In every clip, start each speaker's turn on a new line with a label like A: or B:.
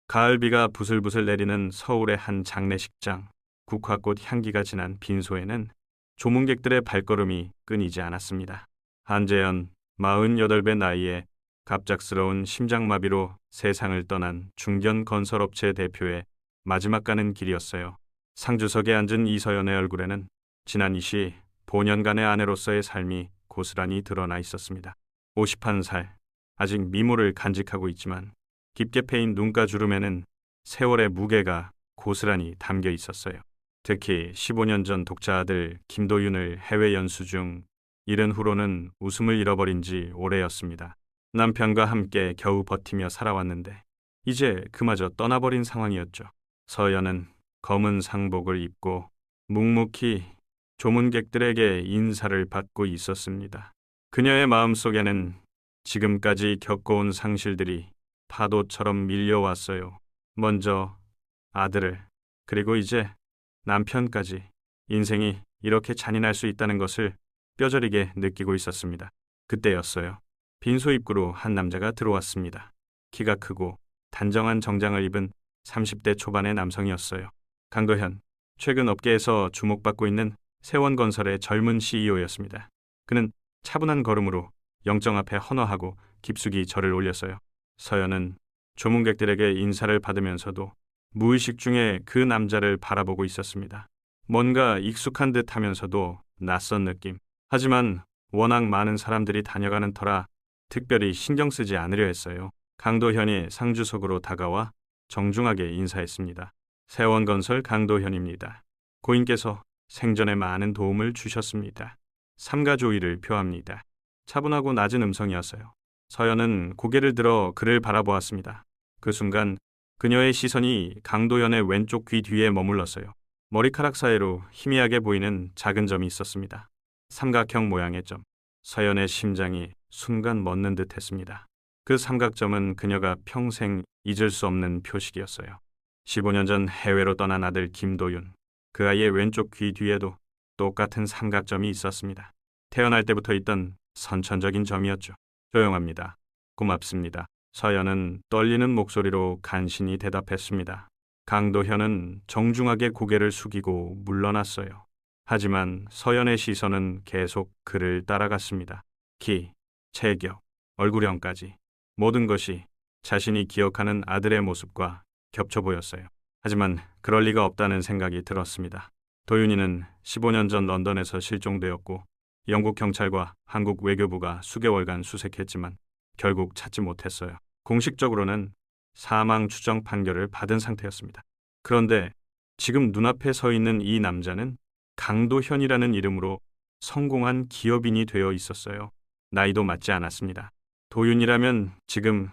A: 가을비가 부슬부슬 내리는 서울의 한 장례식장, 국화꽃 향기가 진한 빈소에는 조문객들의 발걸음이 끊이지 않았습니다. 한재현, 48배 나이에 갑작스러운 심장마비로 세상을 떠난 중견 건설업체 대표의 마지막 가는 길이었어요. 상주석에 앉은 이서연의 얼굴에는 지난 25년간의 아내로서의 삶이 고스란히 드러나 있었습니다. 51살, 아직 미모를 간직하고 있지만 깊게 패인 눈가 주름에는 세월의 무게가 고스란히 담겨 있었어요. 특히 15년 전 독자 아들 김도윤을 해외 연수 중 잃은 후로는 웃음을 잃어버린 지 오래였습니다. 남편과 함께 겨우 버티며 살아왔는데 이제 그마저 떠나버린 상황이었죠. 서연은 검은 상복을 입고 묵묵히 조문객들에게 인사를 받고 있었습니다. 그녀의 마음속에는 지금까지 겪어온 상실들이 파도처럼 밀려왔어요. 먼저 아들을, 그리고 이제 남편까지. 인생이 이렇게 잔인할 수 있다는 것을 뼈저리게 느끼고 있었습니다. 그때였어요. 빈소 입구로 한 남자가 들어왔습니다. 키가 크고 단정한 정장을 입은 30대 초반의 남성이었어요. 강도현, 최근 업계에서 주목받고 있는 세원건설의 젊은 CEO였습니다. 그는 차분한 걸음으로 영정 앞에 헌화하고 깊숙이 절을 올렸어요. 서연은 조문객들에게 인사를 받으면서도 무의식 중에 그 남자를 바라보고 있었습니다. 뭔가 익숙한 듯 하면서도 낯선 느낌. 하지만 워낙 많은 사람들이 다녀가는 터라 특별히 신경 쓰지 않으려 했어요. 강도현이 상주석으로 다가와 정중하게 인사했습니다. 세원건설 강도현입니다. 고인께서 생전에 많은 도움을 주셨습니다. 삼가조의를 표합니다. 차분하고 낮은 음성이었어요. 서연은 고개를 들어 그를 바라보았습니다. 그 순간 그녀의 시선이 강도현의 왼쪽 귀 뒤에 머물렀어요. 머리카락 사이로 희미하게 보이는 작은 점이 있었습니다. 삼각형 모양의 점. 서연의 심장이 순간 멎는 듯 했습니다. 그 삼각점은 그녀가 평생 잊을 수 없는 표식이었어요. 15년 전 해외로 떠난 아들 김도윤. 그 아이의 왼쪽 귀 뒤에도 똑같은 삼각점이 있었습니다. 태어날 때부터 있던 선천적인 점이었죠. 조용합니다. 고맙습니다. 서연은 떨리는 목소리로 간신히 대답했습니다. 강도현은 정중하게 고개를 숙이고 물러났어요. 하지만 서연의 시선은 계속 그를 따라갔습니다. 키, 체격, 얼굴형까지 모든 것이 자신이 기억하는 아들의 모습과 겹쳐 보였어요. 하지만 그럴 리가 없다는 생각이 들었습니다. 도윤이는 15년 전 런던에서 실종되었고 영국 경찰과 한국 외교부가 수개월간 수색했지만 결국 찾지 못했어요. 공식적으로는 사망 추정 판결을 받은 상태였습니다. 그런데 지금 눈앞에 서 있는 이 남자는 강도현이라는 이름으로 성공한 기업인이 되어 있었어요. 나이도 맞지 않았습니다. 도윤이라면 지금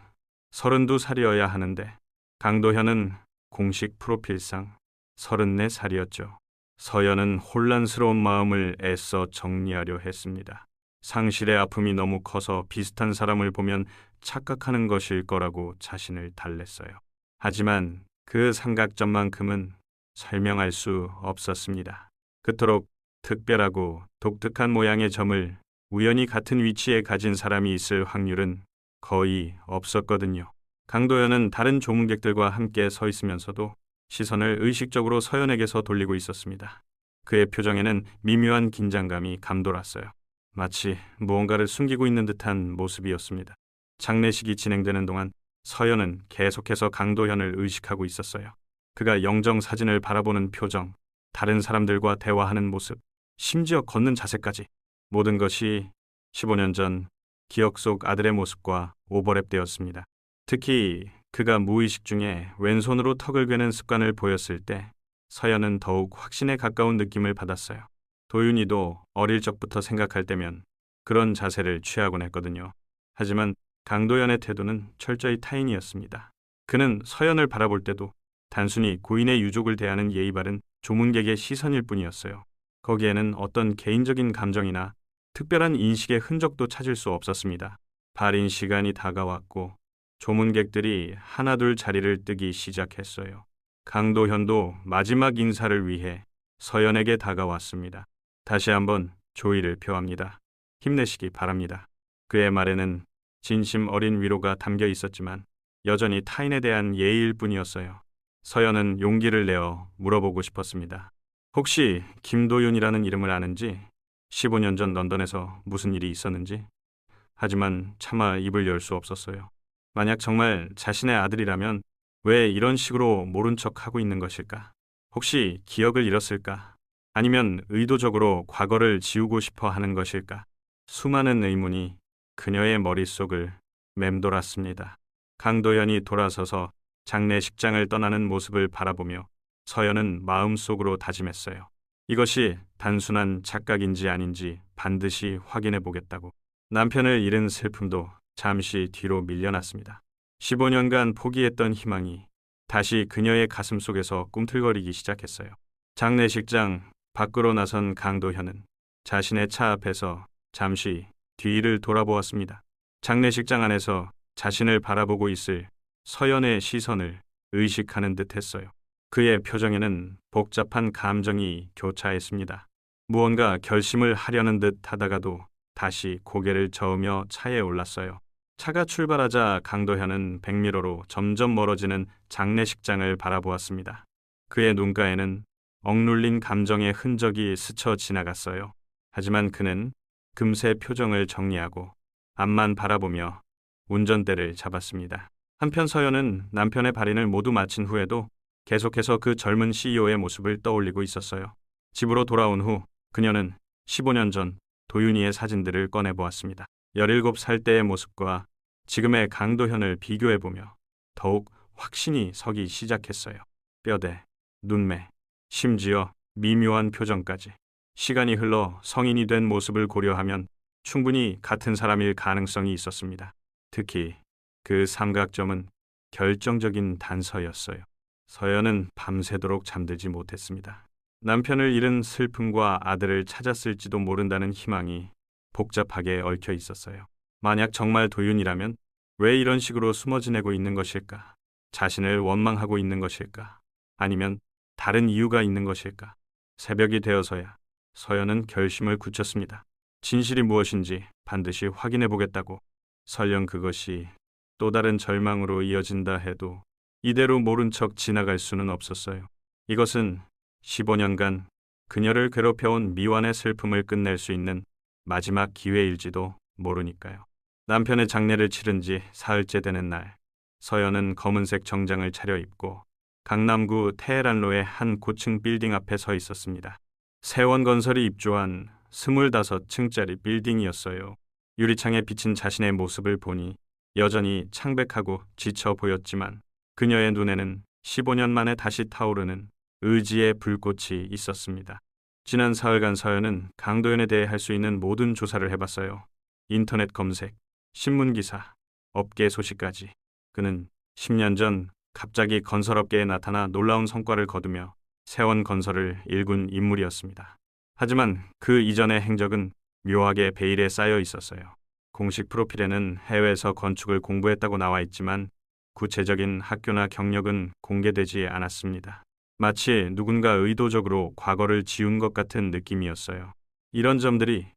A: 32살이어야 하는데 강도현은 공식 프로필상 34살이었죠. 서연은 혼란스러운 마음을 애써 정리하려 했습니다. 상실의 아픔이 너무 커서 비슷한 사람을 보면 착각하는 것일 거라고 자신을 달랬어요. 하지만 그 삼각점만큼은 설명할 수 없었습니다. 그토록 특별하고 독특한 모양의 점을 우연히 같은 위치에 가진 사람이 있을 확률은 거의 없었거든요. 강도현은 다른 조문객들과 함께 서 있으면서도 시선을 의식적으로 서연에게서 돌리고 있었습니다. 그의 표정에는 미묘한 긴장감이 감돌았어요. 마치 무언가를 숨기고 있는 듯한 모습이었습니다. 장례식이 진행되는 동안 서연은 계속해서 강도현을 의식하고 있었어요. 그가 영정 사진을 바라보는 표정, 다른 사람들과 대화하는 모습, 심지어 걷는 자세까지 모든 것이 15년 전 기억 속 아들의 모습과 오버랩되었습니다. 특히 그가 무의식 중에 왼손으로 턱을 괴는 습관을 보였을 때 서연은 더욱 확신에 가까운 느낌을 받았어요. 도윤이도 어릴 적부터 생각할 때면 그런 자세를 취하곤 했거든요. 하지만 강도현의 태도는 철저히 타인이었습니다. 그는 서연을 바라볼 때도 단순히 고인의 유족을 대하는 예의 바른 조문객의 시선일 뿐이었어요. 거기에는 어떤 개인적인 감정이나 특별한 인식의 흔적도 찾을 수 없었습니다. 발인 시간이 다가왔고 조문객들이 하나둘 자리를 뜨기 시작했어요. 강도현도 마지막 인사를 위해 서연에게 다가왔습니다. 다시 한번 조의를 표합니다. 힘내시기 바랍니다. 그의 말에는 진심 어린 위로가 담겨 있었지만 여전히 타인에 대한 예의일 뿐이었어요. 서연은 용기를 내어 물어보고 싶었습니다. 혹시 김도윤이라는 이름을 아는지, 15년 전 런던에서 무슨 일이 있었는지. 하지만 차마 입을 열 수 없었어요. 만약 정말 자신의 아들이라면 왜 이런 식으로 모른 척하고 있는 것일까? 혹시 기억을 잃었을까? 아니면 의도적으로 과거를 지우고 싶어 하는 것일까? 수많은 의문이 그녀의 머릿속을 맴돌았습니다. 강도연이 돌아서서 장례식장을 떠나는 모습을 바라보며 서연은 마음속으로 다짐했어요. 이것이 단순한 착각인지 아닌지 반드시 확인해 보겠다고. 남편을 잃은 슬픔도 잠시 뒤로 밀려났습니다. 15년간 포기했던 희망이 다시 그녀의 가슴 속에서 꿈틀거리기 시작했어요. 장례식장 밖으로 나선 강도현은 자신의 차 앞에서 잠시 뒤를 돌아보았습니다. 장례식장 안에서 자신을 바라보고 있을 서연의 시선을 의식하는 듯 했어요. 그의 표정에는 복잡한 감정이 교차했습니다. 무언가 결심을 하려는 듯 하다가도 다시 고개를 저으며 차에 올랐어요. 차가 출발하자 강도현은 백미러로 점점 멀어지는 장례식장을 바라보았습니다. 그의 눈가에는 억눌린 감정의 흔적이 스쳐 지나갔어요. 하지만 그는 금세 표정을 정리하고 앞만 바라보며 운전대를 잡았습니다. 한편 서연은 남편의 발인을 모두 마친 후에도 계속해서 그 젊은 CEO의 모습을 떠올리고 있었어요. 집으로 돌아온 후 그녀는 15년 전 도윤이의 사진들을 꺼내보았습니다. 17살 때의 모습과 지금의 강도현을 비교해보며 더욱 확신이 서기 시작했어요. 뼈대, 눈매, 심지어 미묘한 표정까지. 시간이 흘러 성인이 된 모습을 고려하면 충분히 같은 사람일 가능성이 있었습니다. 특히 그 삼각점은 결정적인 단서였어요. 서연은 밤새도록 잠들지 못했습니다. 남편을 잃은 슬픔과 아들을 찾았을지도 모른다는 희망이 복잡하게 얽혀 있었어요. 만약 정말 도윤이라면 왜 이런 식으로 숨어 지내고 있는 것일까? 자신을 원망하고 있는 것일까? 아니면 다른 이유가 있는 것일까? 새벽이 되어서야 서연은 결심을 굳혔습니다. 진실이 무엇인지 반드시 확인해 보겠다고. 설령 그것이 또 다른 절망으로 이어진다 해도 이대로 모른 척 지나갈 수는 없었어요. 이것은 15년간 그녀를 괴롭혀온 미완의 슬픔을 끝낼 수 있는 마지막 기회일지도 모르니까요. 남편의 장례를 치른 지 사흘째 되는 날, 서연은 검은색 정장을 차려입고 강남구 테헤란로의 한 고층 빌딩 앞에 서 있었습니다. 세원건설이 입주한 25층짜리 빌딩이었어요. 유리창에 비친 자신의 모습을 보니 여전히 창백하고 지쳐 보였지만 그녀의 눈에는 15년 만에 다시 타오르는 의지의 불꽃이 있었습니다. 지난 사흘간 서연은 강도연에 대해 할 수 있는 모든 조사를 해봤어요. 인터넷 검색, 신문기사, 업계 소식까지. 그는 10년 전 갑자기 건설업계에 나타나 놀라운 성과를 거두며 세원건설을 일군 인물이었습니다. 하지만 그 이전의 행적은 묘하게 베일에 쌓여 있었어요. 공식 프로필에는 해외에서 건축을 공부했다고 나와 있지만 구체적인 학교나 경력은 공개되지 않았습니다. 마치 누군가 의도적으로 과거를 지운 것 같은 느낌이었어요. 이런 점들이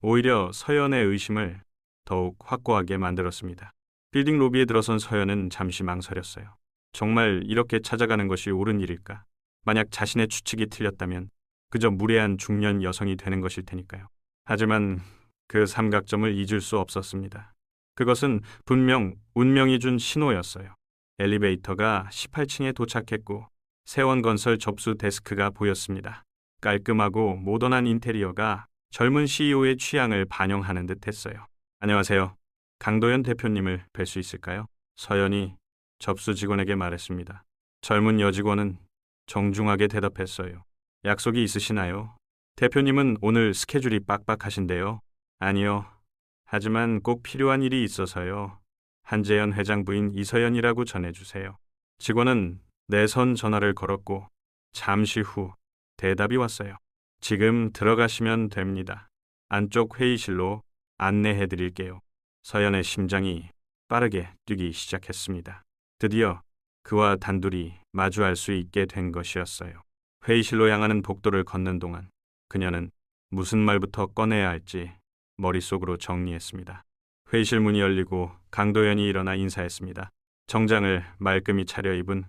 A: 오히려 서연의 의심을 더욱 확고하게 만들었습니다. 빌딩 로비에 들어선 서연은 잠시 망설였어요. 정말 이렇게 찾아가는 것이 옳은 일일까? 만약 자신의 추측이 틀렸다면 그저 무례한 중년 여성이 되는 것일 테니까요. 하지만 그 삼각점을 잊을 수 없었습니다. 그것은 분명 운명이 준 신호였어요. 엘리베이터가 18층에 도착했고 세원건설 접수 데스크가 보였습니다. 깔끔하고 모던한 인테리어가 젊은 CEO의 취향을 반영하는 듯 했어요. 안녕하세요. 강도연 대표님을 뵐 수 있을까요? 서연이 접수 직원에게 말했습니다. 젊은 여직원은 정중하게 대답했어요. 약속이 있으시나요? 대표님은 오늘 스케줄이 빡빡하신데요. 아니요. 하지만 꼭 필요한 일이 있어서요. 한재현 회장 부인 이서연이라고 전해주세요. 직원은 내선 전화를 걸었고 잠시 후 대답이 왔어요. 지금 들어가시면 됩니다. 안쪽 회의실로 안내해 드릴게요. 서연의 심장이 빠르게 뛰기 시작했습니다. 드디어 그와 단둘이 마주할 수 있게 된 것이었어요. 회의실로 향하는 복도를 걷는 동안 그녀는 무슨 말부터 꺼내야 할지 머릿속으로 정리했습니다. 회의실 문이 열리고 강도연이 일어나 인사했습니다. 정장을 말끔히 차려입은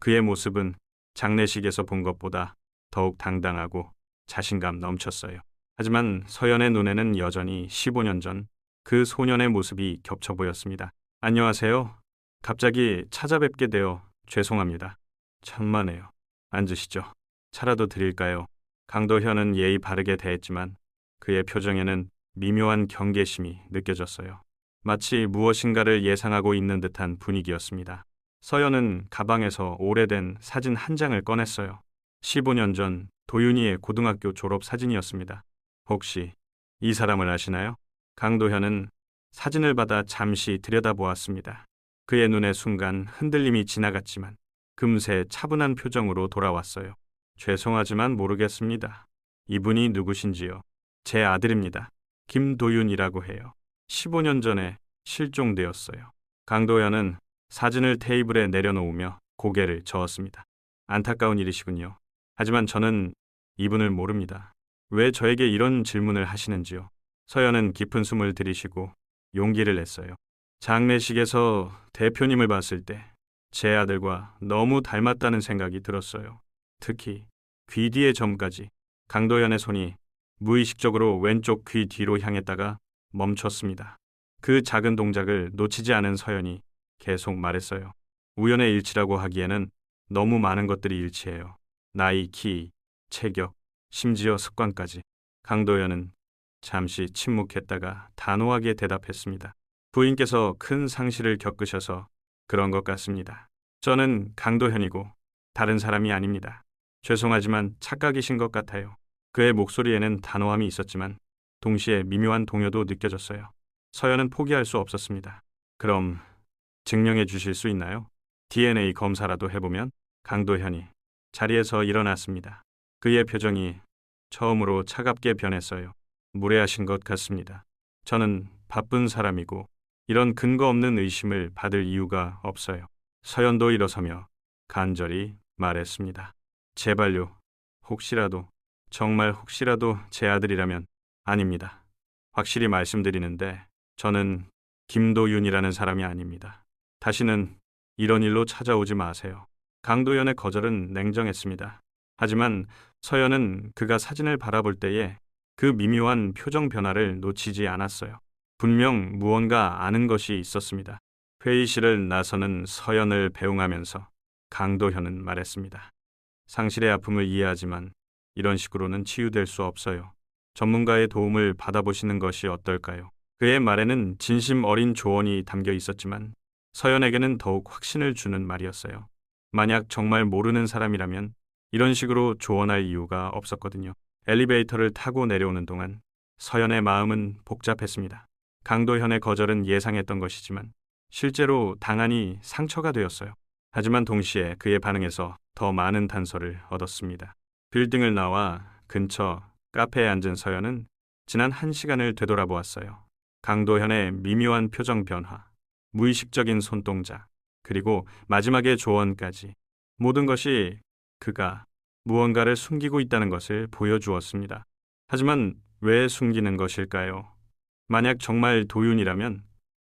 A: 그의 모습은 장례식에서 본 것보다 더욱 당당하고 자신감 넘쳤어요. 하지만 서연의 눈에는 여전히 15년 전 그 소년의 모습이 겹쳐 보였습니다. 안녕하세요. 갑자기 찾아뵙게 되어 죄송합니다. 천만에요. 앉으시죠. 차라도 드릴까요? 강도현은 예의 바르게 대했지만 그의 표정에는 미묘한 경계심이 느껴졌어요. 마치 무엇인가를 예상하고 있는 듯한 분위기였습니다. 서연은 가방에서 오래된 사진 한 장을 꺼냈어요. 15년 전 도윤이의 고등학교 졸업 사진이었습니다. 혹시 이 사람을 아시나요? 강도현은 사진을 받아 잠시 들여다보았습니다. 그의 눈에 순간 흔들림이 지나갔지만 금세 차분한 표정으로 돌아왔어요. 죄송하지만 모르겠습니다. 이분이 누구신지요? 제 아들입니다. 김도윤이라고 해요. 15년 전에 실종되었어요. 강도현은 사진을 테이블에 내려놓으며 고개를 저었습니다. 안타까운 일이시군요. 하지만 저는 이분을 모릅니다. 왜 저에게 이런 질문을 하시는지요? 서연은 깊은 숨을 들이쉬고 용기를 냈어요. 장례식에서 대표님을 봤을 때 제 아들과 너무 닮았다는 생각이 들었어요. 특히 귀 뒤의 점까지. 강도현의 손이 무의식적으로 왼쪽 귀 뒤로 향했다가 멈췄습니다. 그 작은 동작을 놓치지 않은 서연이 계속 말했어요. 우연의 일치라고 하기에는 너무 많은 것들이 일치해요. 나이, 키, 체격, 심지어 습관까지. 강도현은 잠시 침묵했다가 단호하게 대답했습니다. 부인께서 큰 상실을 겪으셔서 그런 것 같습니다. 저는 강도현이고 다른 사람이 아닙니다. 죄송하지만 착각이신 것 같아요. 그의 목소리에는 단호함이 있었지만 동시에 미묘한 동요도 느껴졌어요. 서연은 포기할 수 없었습니다. 그럼 증명해 주실 수 있나요? DNA 검사라도 해보면? 강도현이 자리에서 일어났습니다. 그의 표정이 처음으로 차갑게 변했어요. 무례하신 것 같습니다. 저는 바쁜 사람이고 이런 근거 없는 의심을 받을 이유가 없어요. 서연도 일어서며 간절히 말했습니다. 제발요. 혹시라도, 정말 혹시라도 제 아들이라면 아닙니다. 확실히 말씀드리는데 저는 김도윤이라는 사람이 아닙니다. 다시는 이런 일로 찾아오지 마세요. 강도연의 거절은 냉정했습니다. 하지만 서연은 그가 사진을 바라볼 때에 그 미묘한 표정 변화를 놓치지 않았어요. 분명 무언가 아는 것이 있었습니다. 회의실을 나서는 서연을 배웅하면서 강도현은 말했습니다. 상실의 아픔을 이해하지만 이런 식으로는 치유될 수 없어요. 전문가의 도움을 받아보시는 것이 어떨까요? 그의 말에는 진심 어린 조언이 담겨 있었지만 서연에게는 더욱 확신을 주는 말이었어요. 만약 정말 모르는 사람이라면 이런 식으로 조언할 이유가 없었거든요. 엘리베이터를 타고 내려오는 동안 서연의 마음은 복잡했습니다. 강도현의 거절은 예상했던 것이지만 실제로 당하니 상처가 되었어요. 하지만 동시에 그의 반응에서 더 많은 단서를 얻었습니다. 빌딩을 나와 근처 카페에 앉은 서연은 지난 1시간을 되돌아보았어요. 강도현의 미묘한 표정 변화, 무의식적인 손동작, 그리고 마지막의 조언까지 모든 것이 그가 무언가를 숨기고 있다는 것을 보여주었습니다. 하지만 왜 숨기는 것일까요? 만약 정말 도윤이라면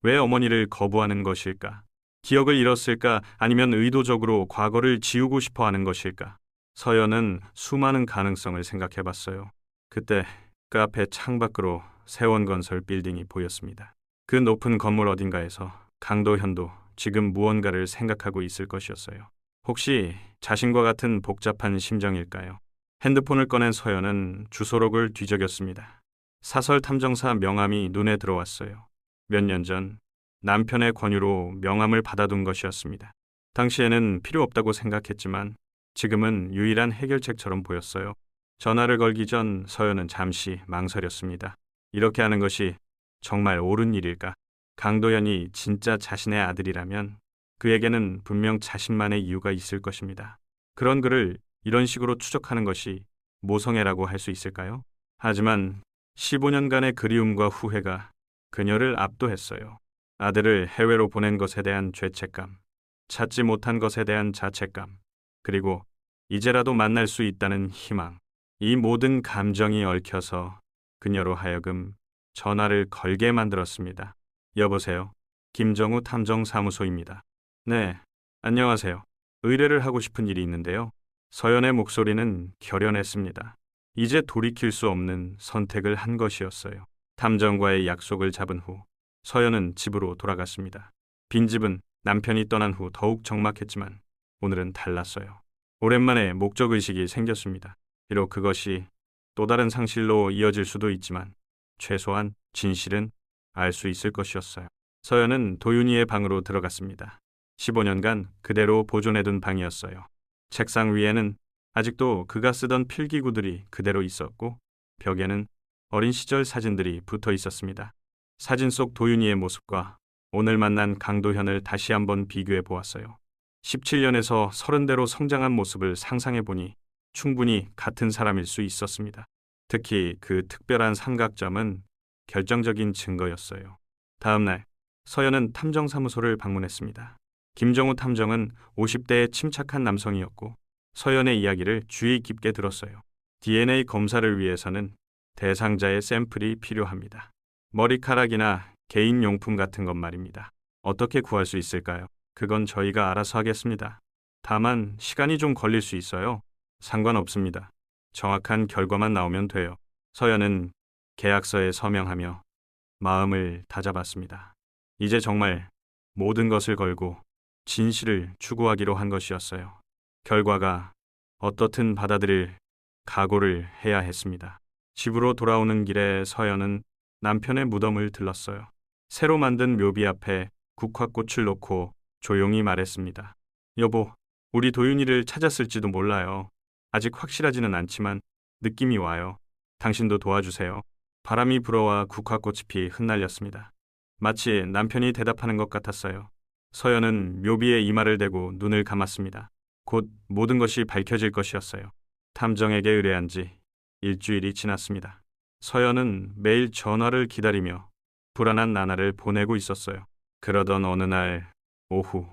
A: 왜 어머니를 거부하는 것일까? 기억을 잃었을까? 아니면 의도적으로 과거를 지우고 싶어 하는 것일까? 서연은 수많은 가능성을 생각해 봤어요. 그때 카페 창밖으로 세원건설 빌딩이 보였습니다. 그 높은 건물 어딘가에서 강도현도 지금 무언가를 생각하고 있을 것이었어요. 혹시 자신과 같은 복잡한 심정일까요? 핸드폰을 꺼낸 서연은 주소록을 뒤적였습니다. 사설 탐정사 명함이 눈에 들어왔어요. 몇 년 전 남편의 권유로 명함을 받아둔 것이었습니다. 당시에는 필요 없다고 생각했지만 지금은 유일한 해결책처럼 보였어요. 전화를 걸기 전 서연은 잠시 망설였습니다. 이렇게 하는 것이 정말 옳은 일일까? 강도현이 진짜 자신의 아들이라면 그에게는 분명 자신만의 이유가 있을 것입니다. 그런 그를 이런 식으로 추적하는 것이 모성애라고 할 수 있을까요? 하지만 15년간의 그리움과 후회가 그녀를 압도했어요. 아들을 해외로 보낸 것에 대한 죄책감, 찾지 못한 것에 대한 자책감, 그리고 이제라도 만날 수 있다는 희망. 이 모든 감정이 얽혀서 그녀로 하여금 전화를 걸게 만들었습니다. 여보세요. 김정우 탐정사무소입니다. 네, 안녕하세요. 의뢰를 하고 싶은 일이 있는데요. 서연의 목소리는 결연했습니다. 이제 돌이킬 수 없는 선택을 한 것이었어요. 탐정과의 약속을 잡은 후 서연은 집으로 돌아갔습니다. 빈집은 남편이 떠난 후 더욱 적막했지만 오늘은 달랐어요. 오랜만에 목적의식이 생겼습니다. 비록 그것이 또 다른 상실로 이어질 수도 있지만 최소한 진실은 알 수 있을 것이었어요. 서연은 도윤이의 방으로 들어갔습니다. 15년간 그대로 보존해둔 방이었어요. 책상 위에는 아직도 그가 쓰던 필기구들이 그대로 있었고 벽에는 어린 시절 사진들이 붙어 있었습니다. 사진 속 도윤이의 모습과 오늘 만난 강도현을 다시 한번 비교해 보았어요. 17년에서 30대로 성장한 모습을 상상해 보니 충분히 같은 사람일 수 있었습니다. 특히 그 특별한 삼각점은 결정적인 증거였어요. 다음 날 서연은 탐정사무소를 방문했습니다. 김정우 탐정은 50대의 침착한 남성이었고 서연의 이야기를 주의 깊게 들었어요. DNA 검사를 위해서는 대상자의 샘플이 필요합니다. 머리카락이나 개인용품 같은 것 말입니다. 어떻게 구할 수 있을까요? 그건 저희가 알아서 하겠습니다. 다만 시간이 좀 걸릴 수 있어요. 상관없습니다. 정확한 결과만 나오면 돼요. 서연은 계약서에 서명하며 마음을 다잡았습니다. 이제 정말 모든 것을 걸고 진실을 추구하기로 한 것이었어요. 결과가 어떻든 받아들일 각오를 해야 했습니다. 집으로 돌아오는 길에 서연은 남편의 무덤을 들렀어요. 새로 만든 묘비 앞에 국화꽃을 놓고 조용히 말했습니다. 여보, 우리 도윤이를 찾았을지도 몰라요. 아직 확실하지는 않지만 느낌이 와요. 당신도 도와주세요. 바람이 불어와 국화꽃이 흩날렸습니다. 마치 남편이 대답하는 것 같았어요. 서연은 묘비에 이마를 대고 눈을 감았습니다. 곧 모든 것이 밝혀질 것이었어요. 탐정에게 의뢰한 지 일주일이 지났습니다. 서연은 매일 전화를 기다리며 불안한 나날을 보내고 있었어요. 그러던 어느 날 오후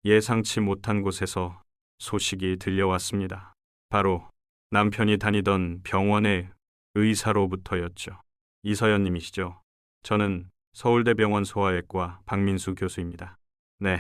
A: 예상치 못한 곳에서 소식이 들려왔습니다. 바로 남편이 다니던 병원의 의사로부터였죠. 이서연님이시죠? 저는 서울대병원 소아외과 박민수 교수입니다. 네,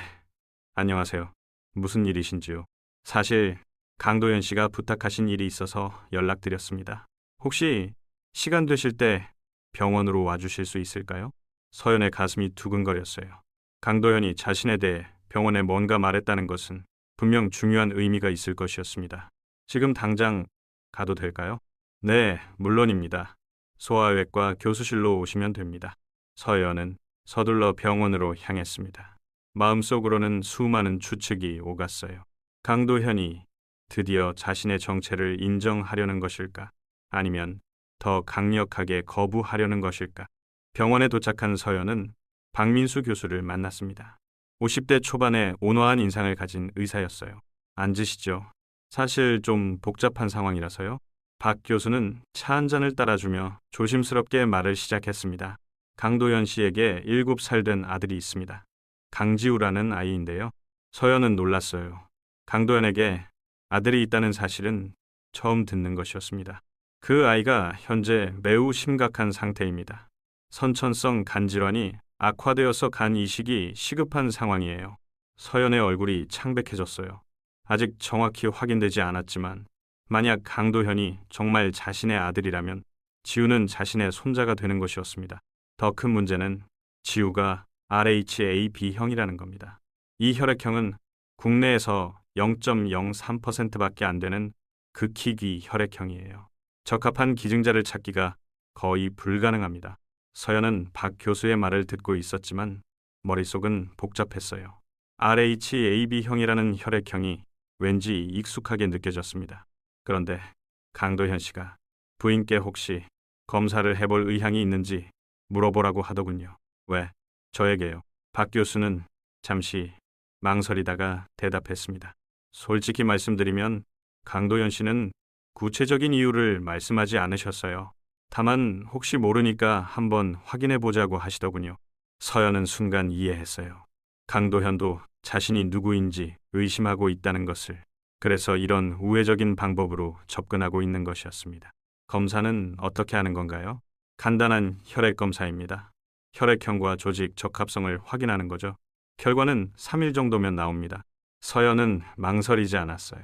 A: 안녕하세요. 무슨 일이신지요? 사실 강도현 씨가 부탁하신 일이 있어서 연락드렸습니다. 혹시 시간 되실 때 병원으로 와주실 수 있을까요? 서연의 가슴이 두근거렸어요. 강도현이 자신에 대해 병원에 뭔가 말했다는 것은 분명 중요한 의미가 있을 것이었습니다. 지금 당장 가도 될까요? 네, 물론입니다. 소아외과 교수실로 오시면 됩니다. 서연은 서둘러 병원으로 향했습니다. 마음속으로는 수많은 추측이 오갔어요. 강도현이 드디어 자신의 정체를 인정하려는 것일까? 아니면 더 강력하게 거부하려는 것일까? 병원에 도착한 서연은 박민수 교수를 만났습니다. 50대 초반의 온화한 인상을 가진 의사였어요. 앉으시죠. 사실 좀 복잡한 상황이라서요. 박 교수는 차 한 잔을 따라주며 조심스럽게 말을 시작했습니다. 강도현 씨에게 7살 된 아들이 있습니다. 강지우라는 아이인데요. 서연은 놀랐어요. 강도현에게 아들이 있다는 사실은 처음 듣는 것이었습니다. 그 아이가 현재 매우 심각한 상태입니다. 선천성 간질환이 악화되어서 간 이식이 시급한 상황이에요. 서연의 얼굴이 창백해졌어요. 아직 정확히 확인되지 않았지만 만약 강도현이 정말 자신의 아들이라면 지우는 자신의 손자가 되는 것이었습니다. 더 큰 문제는 지우가 RHAB형이라는 겁니다. 이 혈액형은 국내에서 0.03%밖에 안 되는 극희귀 혈액형이에요. 적합한 기증자를 찾기가 거의 불가능합니다. 서연은 박 교수의 말을 듣고 있었지만 머릿속은 복잡했어요. RHAB형이라는 혈액형이 왠지 익숙하게 느껴졌습니다. 그런데 강도현 씨가 부인께 혹시 검사를 해볼 의향이 있는지 물어보라고 하더군요. 왜? 저에게요. 박 교수는 잠시 망설이다가 대답했습니다. 솔직히 말씀드리면 강도현 씨는 구체적인 이유를 말씀하지 않으셨어요. 다만 혹시 모르니까 한번 확인해 보자고 하시더군요. 서연은 순간 이해했어요. 강도현도 자신이 누구인지 의심하고 있다는 것을. 그래서 이런 우회적인 방법으로 접근하고 있는 것이었습니다. 검사는 어떻게 하는 건가요? 간단한 혈액 검사입니다. 혈액형과 조직 적합성을 확인하는 거죠. 결과는 3일 정도면 나옵니다. 서연은 망설이지 않았어요.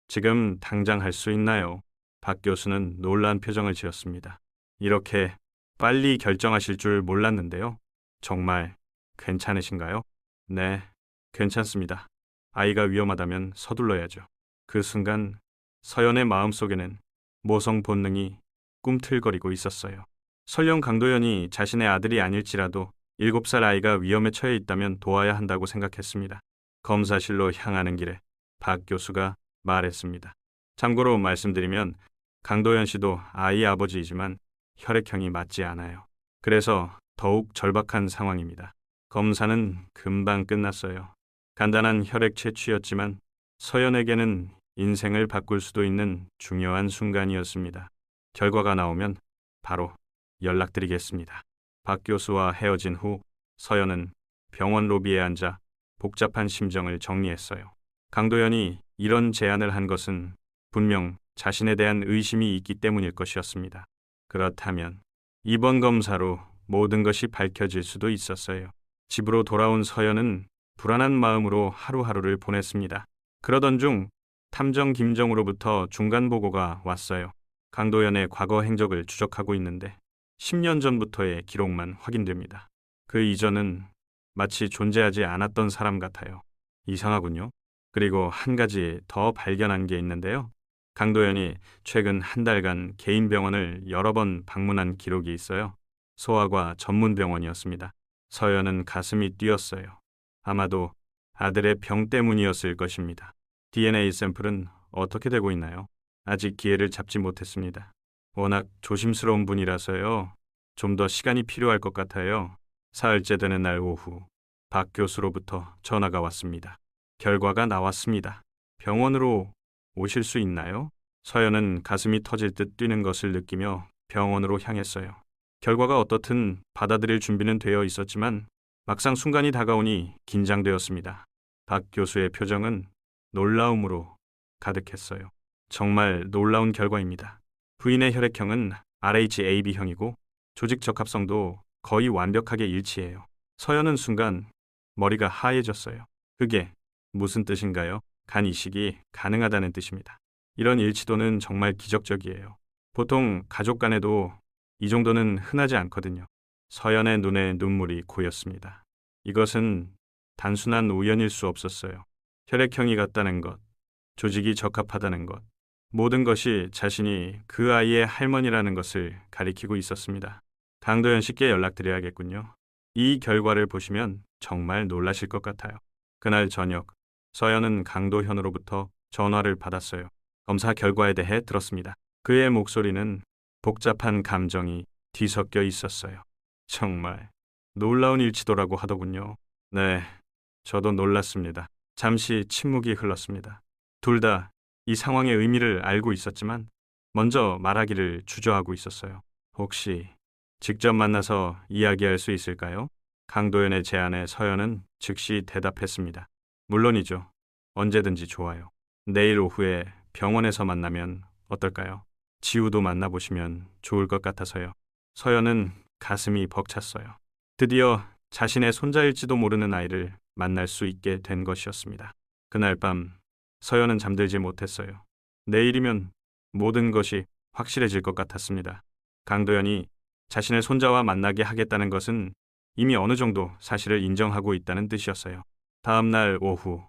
A: 지금 당장 할 수 있나요? 박 교수는 놀란 표정을 지었습니다. 이렇게 빨리 결정하실 줄 몰랐는데요. 정말 괜찮으신가요? 네, 괜찮습니다. 아이가 위험하다면 서둘러야죠. 그 순간 서연의 마음속에는 모성 본능이 꿈틀거리고 있었어요. 설령 강도연이 자신의 아들이 아닐지라도 7살 아이가 위험에 처해 있다면 도와야 한다고 생각했습니다. 검사실로 향하는 길에 박 교수가 말했습니다. 참고로 말씀드리면 강도연 씨도 아이 아버지이지만 혈액형이 맞지 않아요. 그래서 더욱 절박한 상황입니다. 검사는 금방 끝났어요. 간단한 혈액 채취였지만 서연에게는 인생을 바꿀 수도 있는 중요한 순간이었습니다. 결과가 나오면 바로 연락드리겠습니다. 박 교수와 헤어진 후 서연은 병원 로비에 앉아 복잡한 심정을 정리했어요. 강도연이 이런 제안을 한 것은 분명 자신에 대한 의심이 있기 때문일 것이었습니다. 그렇다면 이번 검사로 모든 것이 밝혀질 수도 있었어요. 집으로 돌아온 서연은 불안한 마음으로 하루하루를 보냈습니다. 그러던 중 탐정 김정으로부터 중간 보고가 왔어요. 강도연의 과거 행적을 추적하고 있는데 10년 전부터의 기록만 확인됩니다. 그 이전은 마치 존재하지 않았던 사람 같아요. 이상하군요. 그리고 한 가지 더 발견한 게 있는데요. 강도연이 최근 한 달간 개인 병원을 여러 번 방문한 기록이 있어요. 소아과 전문 병원이었습니다. 서연은 가슴이 뛰었어요. 아마도 아들의 병 때문이었을 것입니다. DNA 샘플은 어떻게 되고 있나요? 아직 기회를 잡지 못했습니다. 워낙 조심스러운 분이라서요. 좀 더 시간이 필요할 것 같아요. 사흘째 되는 날 오후 박 교수로부터 전화가 왔습니다. 결과가 나왔습니다. 병원으로 오실 수 있나요? 서연은 가슴이 터질 듯 뛰는 것을 느끼며 병원으로 향했어요. 결과가 어떻든 받아들일 준비는 되어 있었지만 막상 순간이 다가오니 긴장되었습니다. 박 교수의 표정은 놀라움으로 가득했어요. 정말 놀라운 결과입니다. 부인의 혈액형은 RHAB형이고 조직 적합성도 거의 완벽하게 일치해요. 서연은 순간 머리가 하얘졌어요. 그게 무슨 뜻인가요? 간 이식이 가능하다는 뜻입니다. 이런 일치도는 정말 기적적이에요. 보통 가족 간에도 이 정도는 흔하지 않거든요. 서연의 눈에 눈물이 고였습니다. 이것은 단순한 우연일 수 없었어요. 혈액형이 같다는 것, 조직이 적합하다는 것, 모든 것이 자신이 그 아이의 할머니라는 것을 가리키고 있었습니다. 강도연 씨께 연락드려야겠군요. 이 결과를 보시면 정말 놀라실 것 같아요. 그날 저녁, 서연은 강도현으로부터 전화를 받았어요. 검사 결과에 대해 들었습니다. 그의 목소리는 복잡한 감정이 뒤섞여 있었어요. 정말 놀라운 일치도라고 하더군요. 네, 저도 놀랐습니다. 잠시 침묵이 흘렀습니다. 둘 다 이 상황의 의미를 알고 있었지만 먼저 말하기를 주저하고 있었어요. 혹시 직접 만나서 이야기할 수 있을까요? 강도연의 제안에 서연은 즉시 대답했습니다. 물론이죠. 언제든지 좋아요. 내일 오후에 병원에서 만나면 어떨까요? 지우도 만나보시면 좋을 것 같아서요. 서연은 가슴이 벅찼어요. 드디어 자신의 손자일지도 모르는 아이를 만날 수 있게 된 것이었습니다. 그날 밤 서연은 잠들지 못했어요. 내일이면 모든 것이 확실해질 것 같았습니다. 강도연이 자신의 손자와 만나게 하겠다는 것은 이미 어느 정도 사실을 인정하고 있다는 뜻이었어요. 다음 날 오후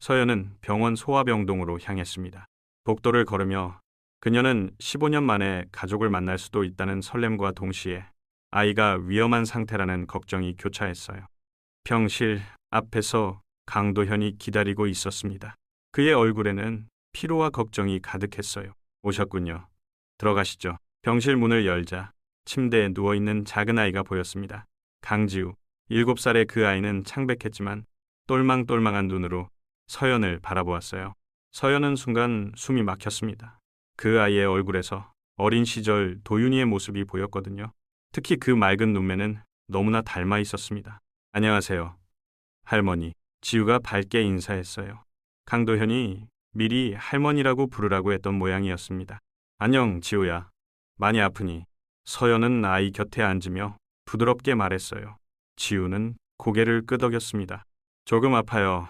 A: 서연은 병원 소아병동으로 향했습니다. 복도를 걸으며 그녀는 15년 만에 가족을 만날 수도 있다는 설렘과 동시에 아이가 위험한 상태라는 걱정이 교차했어요. 병실 앞에서 강도현이 기다리고 있었습니다. 그의 얼굴에는 피로와 걱정이 가득했어요. 오셨군요. 들어가시죠. 병실 문을 열자 침대에 누워있는 작은 아이가 보였습니다. 강지우, 7살의 그 아이는 창백했지만 똘망똘망한 눈으로 서연을 바라보았어요. 서연은 순간 숨이 막혔습니다. 그 아이의 얼굴에서 어린 시절 도윤이의 모습이 보였거든요. 특히 그 맑은 눈매는 너무나 닮아 있었습니다. 안녕하세요, 할머니. 지우가 밝게 인사했어요. 강도현이 미리 할머니라고 부르라고 했던 모양이었습니다. 안녕, 지우야. 많이 아프니? 서연은 아이 곁에 앉으며 부드럽게 말했어요. 지우는 고개를 끄덕였습니다. 조금 아파요.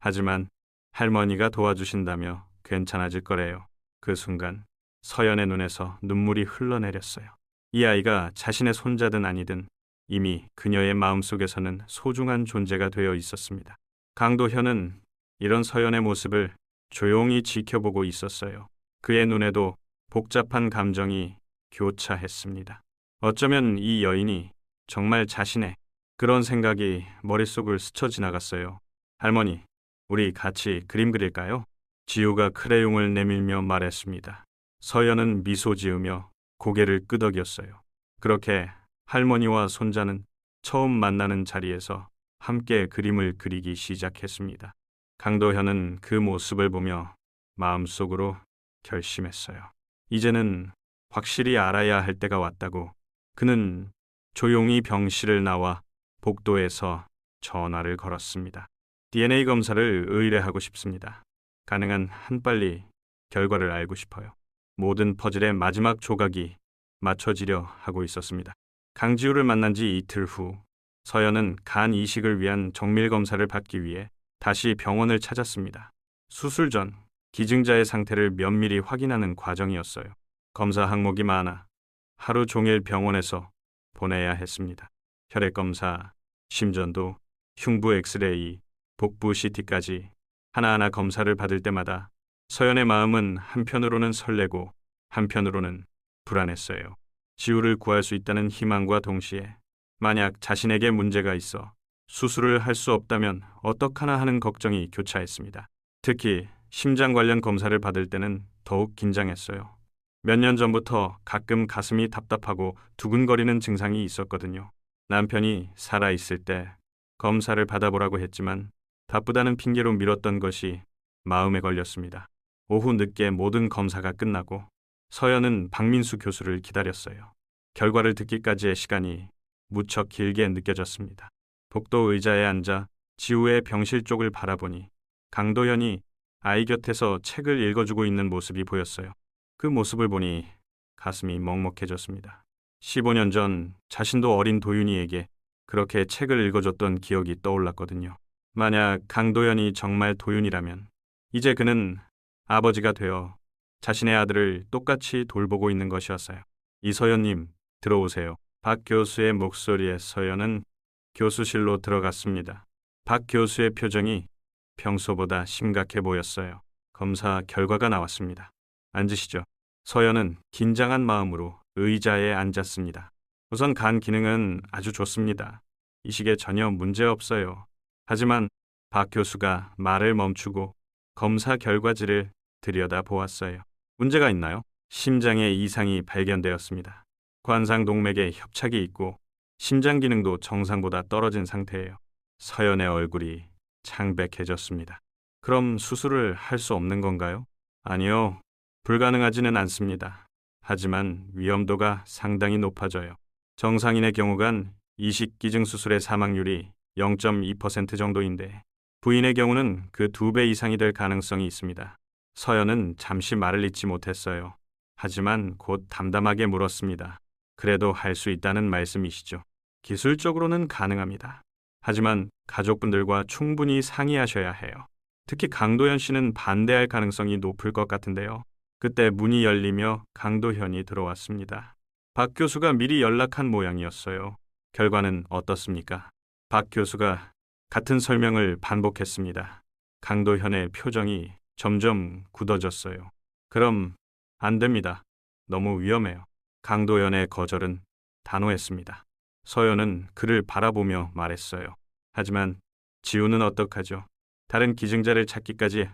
A: 하지만 할머니가 도와주신다며 괜찮아질 거래요. 그 순간 서연의 눈에서 눈물이 흘러내렸어요. 이 아이가 자신의 손자든 아니든 이미 그녀의 마음속에서는 소중한 존재가 되어 있었습니다. 강도현은 이런 서연의 모습을 조용히 지켜보고 있었어요. 그의 눈에도 복잡한 감정이 교차했습니다. 어쩌면 이 여인이 정말 자신의 그런 생각이 머릿속을 스쳐 지나갔어요. 할머니, 우리 같이 그림 그릴까요? 지우가 크레용을 내밀며 말했습니다. 서연은 미소 지으며 고개를 끄덕였어요. 그렇게 할머니와 손자는 처음 만나는 자리에서 함께 그림을 그리기 시작했습니다. 강도현은 그 모습을 보며 마음속으로 결심했어요. 이제는 확실히 알아야 할 때가 왔다고. 그는 조용히 병실을 나와 복도에서 전화를 걸었습니다. DNA 검사를 의뢰하고 싶습니다. 가능한 한 빨리 결과를 알고 싶어요. 모든 퍼즐의 마지막 조각이 맞춰지려 하고 있었습니다. 강지우를 만난 지 이틀 후 서연은 간 이식을 위한 정밀 검사를 받기 위해 다시 병원을 찾았습니다. 수술 전 기증자의 상태를 면밀히 확인하는 과정이었어요. 검사 항목이 많아 하루 종일 병원에서 보내야 했습니다. 혈액 검사, 심전도, 흉부 엑스레이, 복부 CT까지 하나하나 검사를 받을 때마다 서연의 마음은 한편으로는 설레고 한편으로는 불안했어요. 지우를 구할 수 있다는 희망과 동시에 만약 자신에게 문제가 있어 수술을 할 수 없다면 어떡하나 하는 걱정이 교차했습니다. 특히 심장 관련 검사를 받을 때는 더욱 긴장했어요. 몇 년 전부터 가끔 가슴이 답답하고 두근거리는 증상이 있었거든요. 남편이 살아있을 때 검사를 받아보라고 했지만 바쁘다는 핑계로 미뤘던 것이 마음에 걸렸습니다. 오후 늦게 모든 검사가 끝나고 서연은 박민수 교수를 기다렸어요. 결과를 듣기까지의 시간이 무척 길게 느껴졌습니다. 복도 의자에 앉아 지우의 병실 쪽을 바라보니 강도현이 아이 곁에서 책을 읽어주고 있는 모습이 보였어요. 그 모습을 보니 가슴이 먹먹해졌습니다. 15년 전 자신도 어린 도윤이에게 그렇게 책을 읽어줬던 기억이 떠올랐거든요. 만약 강도현이 정말 도윤이라면 이제 그는 아버지가 되어 자신의 아들을 똑같이 돌보고 있는 것이었어요. 이서연님, 들어오세요. 박 교수의 목소리에 서연은 교수실로 들어갔습니다. 박 교수의 표정이 평소보다 심각해 보였어요. 검사 결과가 나왔습니다. 앉으시죠. 서연은 긴장한 마음으로 의자에 앉았습니다. 우선 간 기능은 아주 좋습니다. 이식에 전혀 문제 없어요. 하지만 박 교수가 말을 멈추고 검사 결과지를 들여다보았어요. 문제가 있나요? 심장에 이상이 발견되었습니다. 관상동맥에 협착이 있고 심장 기능도 정상보다 떨어진 상태예요. 서연의 얼굴이 창백해졌습니다. 그럼 수술을 할 수 없는 건가요? 아니요. 불가능하지는 않습니다. 하지만 위험도가 상당히 높아져요. 정상인의 경우간 이식기증 수술의 사망률이 0.2% 정도인데 부인의 경우는 그 2배 이상이 될 가능성이 있습니다. 서연은 잠시 말을 잇지 못했어요. 하지만 곧 담담하게 물었습니다. 그래도 할 수 있다는 말씀이시죠? 기술적으로는 가능합니다. 하지만 가족분들과 충분히 상의하셔야 해요. 특히 강도현 씨는 반대할 가능성이 높을 것 같은데요. 그때 문이 열리며 강도현이 들어왔습니다. 박 교수가 미리 연락한 모양이었어요. 결과는 어떻습니까? 박 교수가 같은 설명을 반복했습니다. 강도현의 표정이 점점 굳어졌어요. 그럼 안 됩니다. 너무 위험해요. 강도현의 거절은 단호했습니다. 서연은 그를 바라보며 말했어요. 하지만 지우는 어떡하죠? 다른 기증자를 찾기까지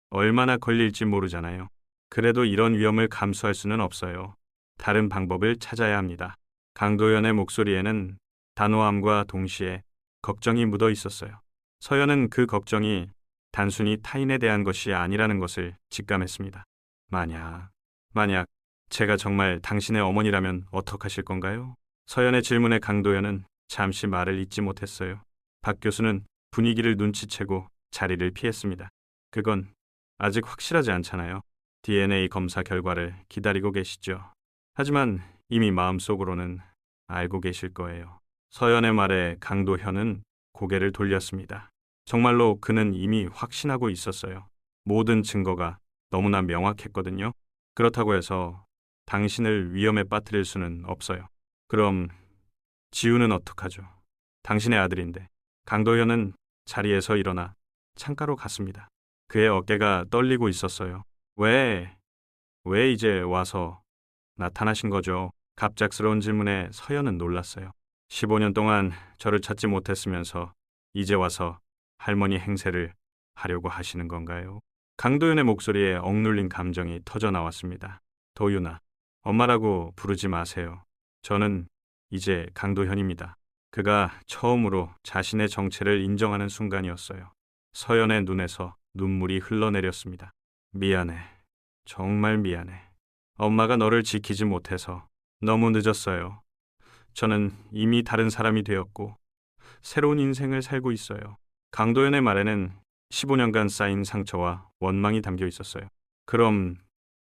A: 얼마나 걸릴지 모르잖아요. 그래도 이런 위험을 감수할 수는 없어요. 다른 방법을 찾아야 합니다. 강도현의 목소리에는 단호함과 동시에 걱정이 묻어 있었어요. 서연은 그 걱정이 단순히 타인에 대한 것이 아니라는 것을 직감했습니다. 만약 제가 정말 당신의 어머니라면 어떡하실 건가요? 서연의 질문에 강도현은 잠시 말을 잇지 못했어요. 박 교수는 분위기를 눈치채고 자리를 피했습니다. 그건 아직 확실하지 않잖아요. DNA 검사 결과를 기다리고 계시죠. 하지만 이미 마음속으로는 알고 계실 거예요. 서연의 말에 강도현은 고개를 돌렸습니다. 정말로 그는 이미 확신하고 있었어요. 모든 증거가 너무나 명확했거든요. 그렇다고 해서 당신을 위험에 빠뜨릴 수는 없어요. 그럼 지우는 어떡하죠? 당신의 아들인데. 강도현은 자리에서 일어나 창가로 갔습니다. 그의 어깨가 떨리고 있었어요. 왜 이제 와서 나타나신 거죠? 갑작스러운 질문에 서연은 놀랐어요. 15년 동안 저를 찾지 못했으면서 이제 와서 할머니 행세를 하려고 하시는 건가요? 강도윤의 목소리에 억눌린 감정이 터져 나왔습니다. 도윤아, 엄마라고 부르지 마세요. 저는 이제 강도현입니다. 그가 처음으로 자신의 정체를 인정하는 순간이었어요. 서연의 눈에서 눈물이 흘러내렸습니다. 미안해. 정말 미안해. 엄마가 너를 지키지 못해서 너무 늦었어요. 저는 이미 다른 사람이 되었고 새로운 인생을 살고 있어요. 강도현의 말에는 15년간 쌓인 상처와 원망이 담겨 있었어요. 그럼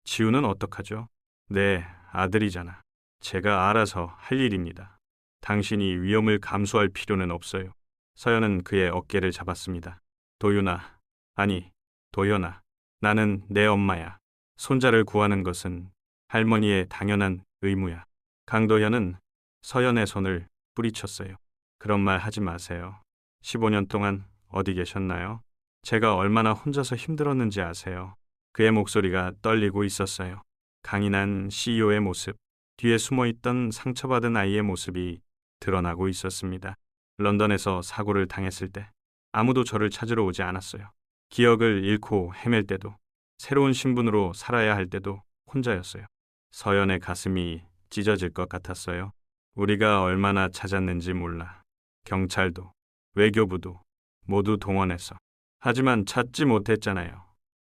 A: 지우는 어떡하죠? 내 아들이잖아. 제가 알아서 할 일입니다. 당신이 위험을 감수할 필요는 없어요. 서연은 그의 어깨를 잡았습니다. 도윤아, 아니, 도연아, 나는 내 엄마야. 손자를 구하는 것은 할머니의 당연한 의무야. 강도현은 서연의 손을 뿌리쳤어요. 그런 말 하지 마세요. 15년 동안 어디 계셨나요? 제가 얼마나 혼자서 힘들었는지 아세요? 그의 목소리가 떨리고 있었어요. 강인한 CEO의 모습, 뒤에 숨어있던 상처받은 아이의 모습이 드러나고 있었습니다. 런던에서 사고를 당했을 때 아무도 저를 찾으러 오지 않았어요. 기억을 잃고 헤맬 때도, 새로운 신분으로 살아야 할 때도 혼자였어요. 서연의 가슴이 찢어질 것 같았어요. 우리가 얼마나 찾았는지 몰라. 경찰도, 외교부도 모두 동원해서. 하지만 찾지 못했잖아요.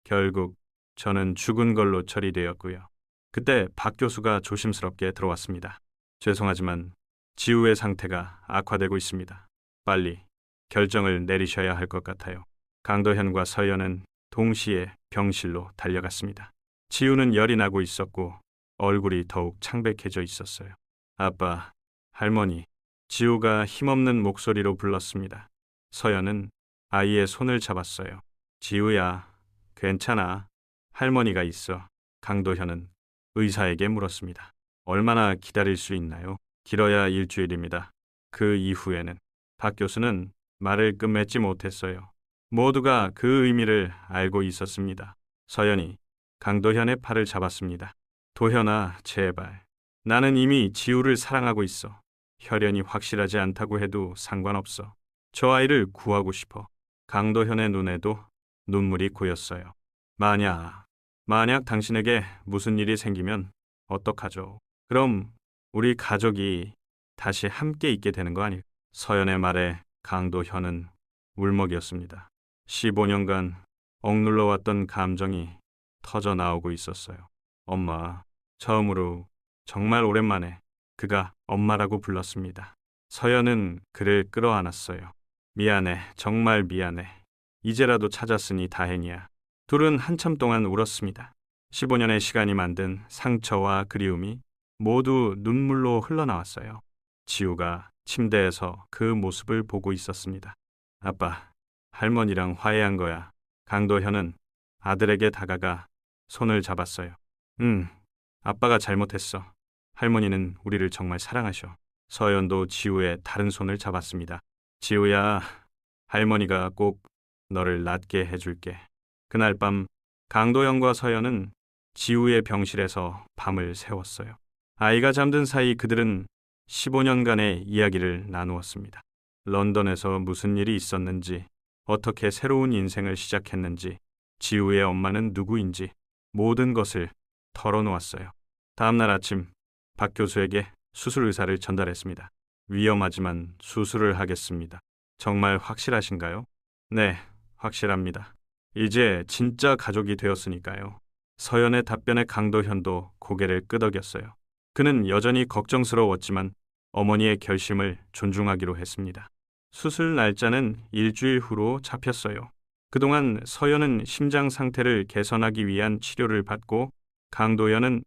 A: 결국 저는 죽은 걸로 처리되었고요. 그때 박 교수가 조심스럽게 들어왔습니다. 죄송하지만 지우의 상태가 악화되고 있습니다. 빨리 결정을 내리셔야 할 것 같아요. 강도현과 서연은 동시에 병실로 달려갔습니다. 지우는 열이 나고 있었고 얼굴이 더욱 창백해져 있었어요. 아빠, 할머니, 지우가 힘없는 목소리로 불렀습니다. 서연은 아이의 손을 잡았어요. 지우야, 괜찮아. 할머니가 있어. 강도현은 의사에게 물었습니다. 얼마나 기다릴 수 있나요? 길어야 일주일입니다. 그 이후에는 박 교수는 말을 끝맺지 못했어요. 모두가 그 의미를 알고 있었습니다. 서연이 강도현의 팔을 잡았습니다. 도현아, 제발. 나는 이미 지우를 사랑하고 있어. 혈연이 확실하지 않다고 해도 상관없어. 저 아이를 구하고 싶어. 강도현의 눈에도 눈물이 고였어요. 만약 당신에게 무슨 일이 생기면 어떡하죠? 그럼 우리 가족이 다시 함께 있게 되는 거 아닐까? 서연의 말에 강도현은 울먹였습니다. 15년간 억눌러왔던 감정이 터져 나오고 있었어요. 엄마, 처음으로 정말 오랜만에 그가 엄마라고 불렀습니다. 서연은 그를 끌어안았어요. 미안해, 정말 미안해. 이제라도 찾았으니 다행이야. 둘은 한참 동안 울었습니다. 15년의 시간이 만든 상처와 그리움이 모두 눈물로 흘러나왔어요. 지우가 침대에서 그 모습을 보고 있었습니다. 아빠, 할머니랑 화해한 거야. 강도현은 아들에게 다가가 손을 잡았어요. 아빠가 잘못했어. 할머니는 우리를 정말 사랑하셔. 서연도 지우의 다른 손을 잡았습니다. 지우야, 할머니가 꼭 너를 낫게 해줄게. 그날 밤 강도현과 서연은 지우의 병실에서 밤을 새웠어요. 아이가 잠든 사이 그들은 15년간의 이야기를 나누었습니다. 런던에서 무슨 일이 있었는지, 어떻게 새로운 인생을 시작했는지, 지우의 엄마는 누구인지 모든 것을 털어놓았어요. 다음날 아침 박 교수에게 수술 의사를 전달했습니다. 위험하지만 수술을 하겠습니다. 정말 확실하신가요? 네, 확실합니다. 이제 진짜 가족이 되었으니까요. 서연의 답변에 강도현도 고개를 끄덕였어요. 그는 여전히 걱정스러웠지만 어머니의 결심을 존중하기로 했습니다. 수술 날짜는 일주일 후로 잡혔어요. 그동안 서연은 심장 상태를 개선하기 위한 치료를 받고 강도현은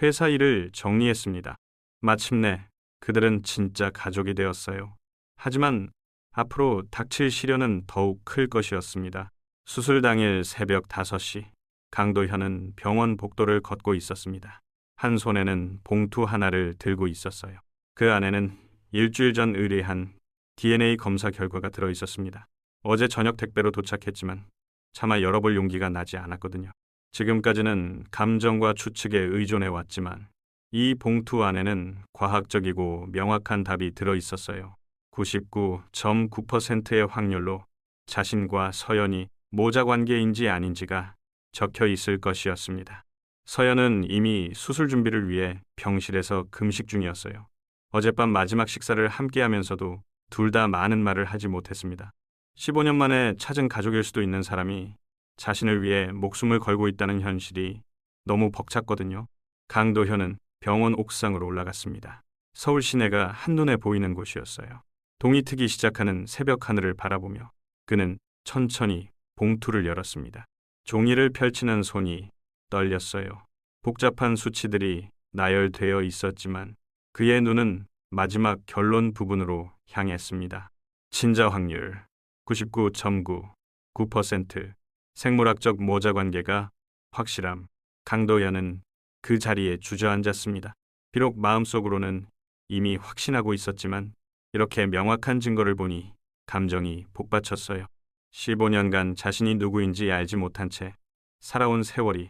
A: 회사 일을 정리했습니다. 마침내 그들은 진짜 가족이 되었어요. 하지만 앞으로 닥칠 시련은 더욱 클 것이었습니다. 수술 당일 새벽 5시, 강도현은 병원 복도를 걷고 있었습니다. 한 손에는 봉투 하나를 들고 있었어요. 그 안에는 일주일 전 의뢰한 DNA 검사 결과가 들어 있었습니다. 어제 저녁 택배로 도착했지만 차마 열어볼 용기가 나지 않았거든요. 지금까지는 감정과 추측에 의존해 왔지만 이 봉투 안에는 과학적이고 명확한 답이 들어 있었어요. 99.9%의 확률로 자신과 서연이 모자 관계인지 아닌지가 적혀 있을 것이었습니다. 서연은 이미 수술 준비를 위해 병실에서 금식 중이었어요. 어젯밤 마지막 식사를 함께 하면서도 둘 다 많은 말을 하지 못했습니다. 15년 만에 찾은 가족일 수도 있는 사람이 자신을 위해 목숨을 걸고 있다는 현실이 너무 벅찼거든요. 강도현은 병원 옥상으로 올라갔습니다. 서울 시내가 한눈에 보이는 곳이었어요. 동이 트기 시작하는 새벽 하늘을 바라보며 그는 천천히 봉투를 열었습니다. 종이를 펼치는 손이 떨렸어요. 복잡한 수치들이 나열되어 있었지만 그의 눈은 마지막 결론 부분으로 향했습니다. 친자 확률 99.9% 생물학적 모자 관계가 확실함. 강도현은 그 자리에 주저앉았습니다. 비록 마음속으로는 이미 확신하고 있었지만 이렇게 명확한 증거를 보니 감정이 복받쳤어요. 15년간 자신이 누구인지 알지 못한 채 살아온 세월이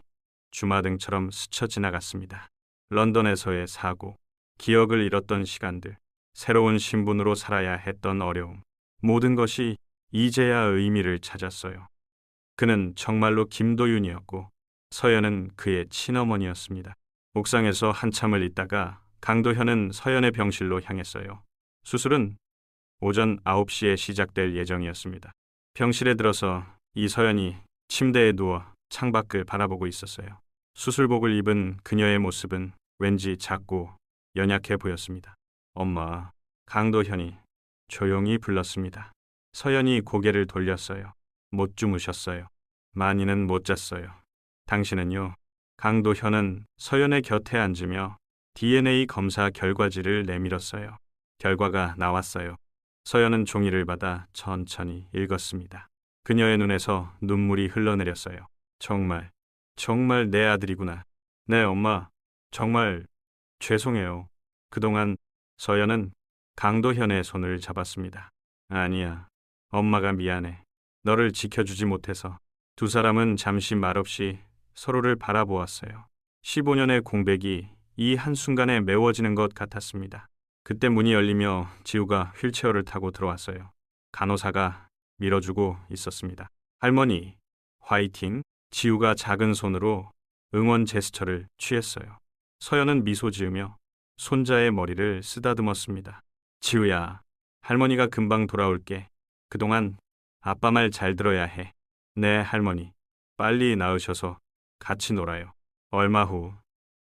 A: 주마등처럼 스쳐 지나갔습니다. 런던에서의 사고, 기억을 잃었던 시간들, 새로운 신분으로 살아야 했던 어려움, 모든 것이 이제야 의미를 찾았어요. 그는 정말로 김도윤이었고 서연은 그의 친어머니였습니다. 옥상에서 한참을 있다가 강도현은 서연의 병실로 향했어요. 수술은 오전 9시에 시작될 예정이었습니다. 병실에 들어서 이서연이 침대에 누워 창밖을 바라보고 있었어요. 수술복을 입은 그녀의 모습은 왠지 작고 연약해 보였습니다. 엄마, 강도현이 조용히 불렀습니다. 서연이 고개를 돌렸어요. 못 주무셨어요. 많이는 못 잤어요. 당신은요? 강도현은 서연의 곁에 앉으며 DNA 검사 결과지를 내밀었어요. 결과가 나왔어요. 서연은 종이를 받아 천천히 읽었습니다. 그녀의 눈에서 눈물이 흘러내렸어요. 정말 내 아들이구나. 네, 엄마. 정말 죄송해요. 그동안 서연은 강도현의 손을 잡았습니다. 아니야. 엄마가 미안해. 너를 지켜주지 못해서. 두 사람은 잠시 말없이 서로를 바라보았어요. 15년의 공백이 이 한순간에 메워지는 것 같았습니다. 그때 문이 열리며 지우가 휠체어를 타고 들어왔어요. 간호사가 밀어주고 있었습니다. 할머니, 화이팅! 지우가 작은 손으로 응원 제스처를 취했어요. 서연은 미소 지으며 손자의 머리를 쓰다듬었습니다. 지우야, 할머니가 금방 돌아올게. 그동안 아빠 말 잘 들어야 해. 네, 할머니. 빨리 나으셔서 같이 놀아요. 얼마 후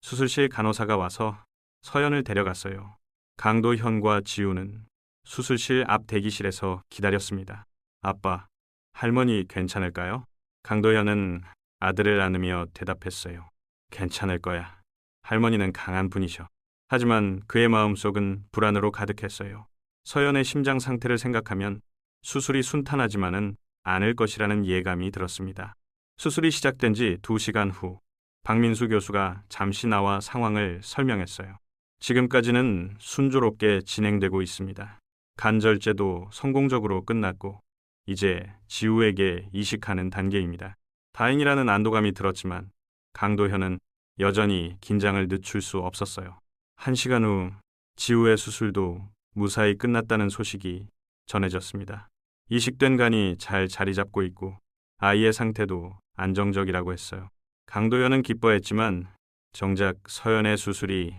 A: 수술실 간호사가 와서 서연을 데려갔어요. 강도현과 지우는 수술실 앞 대기실에서 기다렸습니다. 아빠, 할머니 괜찮을까요? 강도현은 아들을 안으며 대답했어요. 괜찮을 거야. 할머니는 강한 분이셔. 하지만 그의 마음속은 불안으로 가득했어요. 서연의 심장 상태를 생각하면 수술이 순탄하지만은 않을 것이라는 예감이 들었습니다. 수술이 시작된 지 2시간 후 박민수 교수가 잠시 나와 상황을 설명했어요. 지금까지는 순조롭게 진행되고 있습니다. 간절제도 성공적으로 끝났고 이제 지우에게 이식하는 단계입니다. 다행이라는 안도감이 들었지만 강도현은 여전히 긴장을 늦출 수 없었어요. 1시간 후 지우의 수술도 무사히 끝났다는 소식이 전해졌습니다. 이식된 간이 잘 자리 잡고 있고 아이의 상태도 안정적이라고 했어요. 강도현은 기뻐했지만 정작 서연의 수술이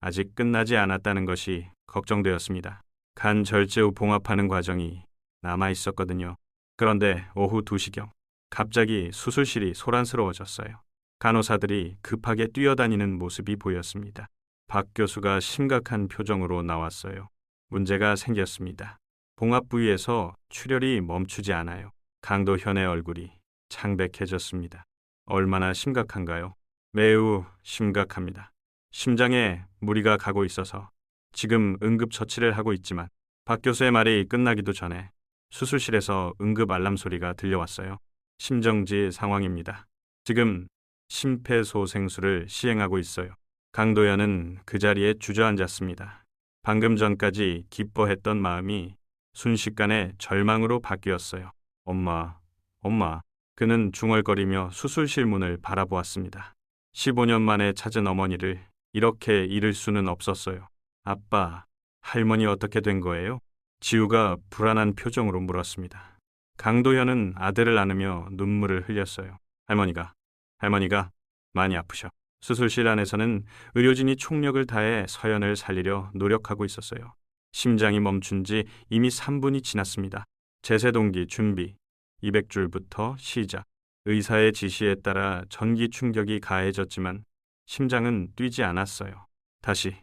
A: 아직 끝나지 않았다는 것이 걱정되었습니다. 간 절제 후 봉합하는 과정이 남아 있었거든요. 그런데 오후 2시경 갑자기 수술실이 소란스러워졌어요. 간호사들이 급하게 뛰어다니는 모습이 보였습니다. 박 교수가 심각한 표정으로 나왔어요. 문제가 생겼습니다. 봉합 부위에서 출혈이 멈추지 않아요. 강도현의 얼굴이 창백해졌습니다. 얼마나 심각한가요? 매우 심각합니다. 심장에 무리가 가고 있어서 지금 응급처치를 하고 있지만 박 교수의 말이 끝나기도 전에 수술실에서 응급 알람 소리가 들려왔어요. 심정지 상황입니다. 지금 심폐소생술을 시행하고 있어요. 강도현은 그 자리에 주저앉았습니다. 방금 전까지 기뻐했던 마음이 순식간에 절망으로 바뀌었어요. 엄마, 엄마. 그는 중얼거리며 수술실 문을 바라보았습니다. 15년 만에 찾은 어머니를 이렇게 잃을 수는 없었어요. 아빠, 할머니 어떻게 된 거예요? 지우가 불안한 표정으로 물었습니다. 강도현은 아들을 안으며 눈물을 흘렸어요. 할머니가 많이 아프셔. 수술실 안에서는 의료진이 총력을 다해 서연을 살리려 노력하고 있었어요. 심장이 멈춘 지 이미 3분이 지났습니다. 제세동기 준비, 200줄부터 시작. 의사의 지시에 따라 전기 충격이 가해졌지만 심장은 뛰지 않았어요. 다시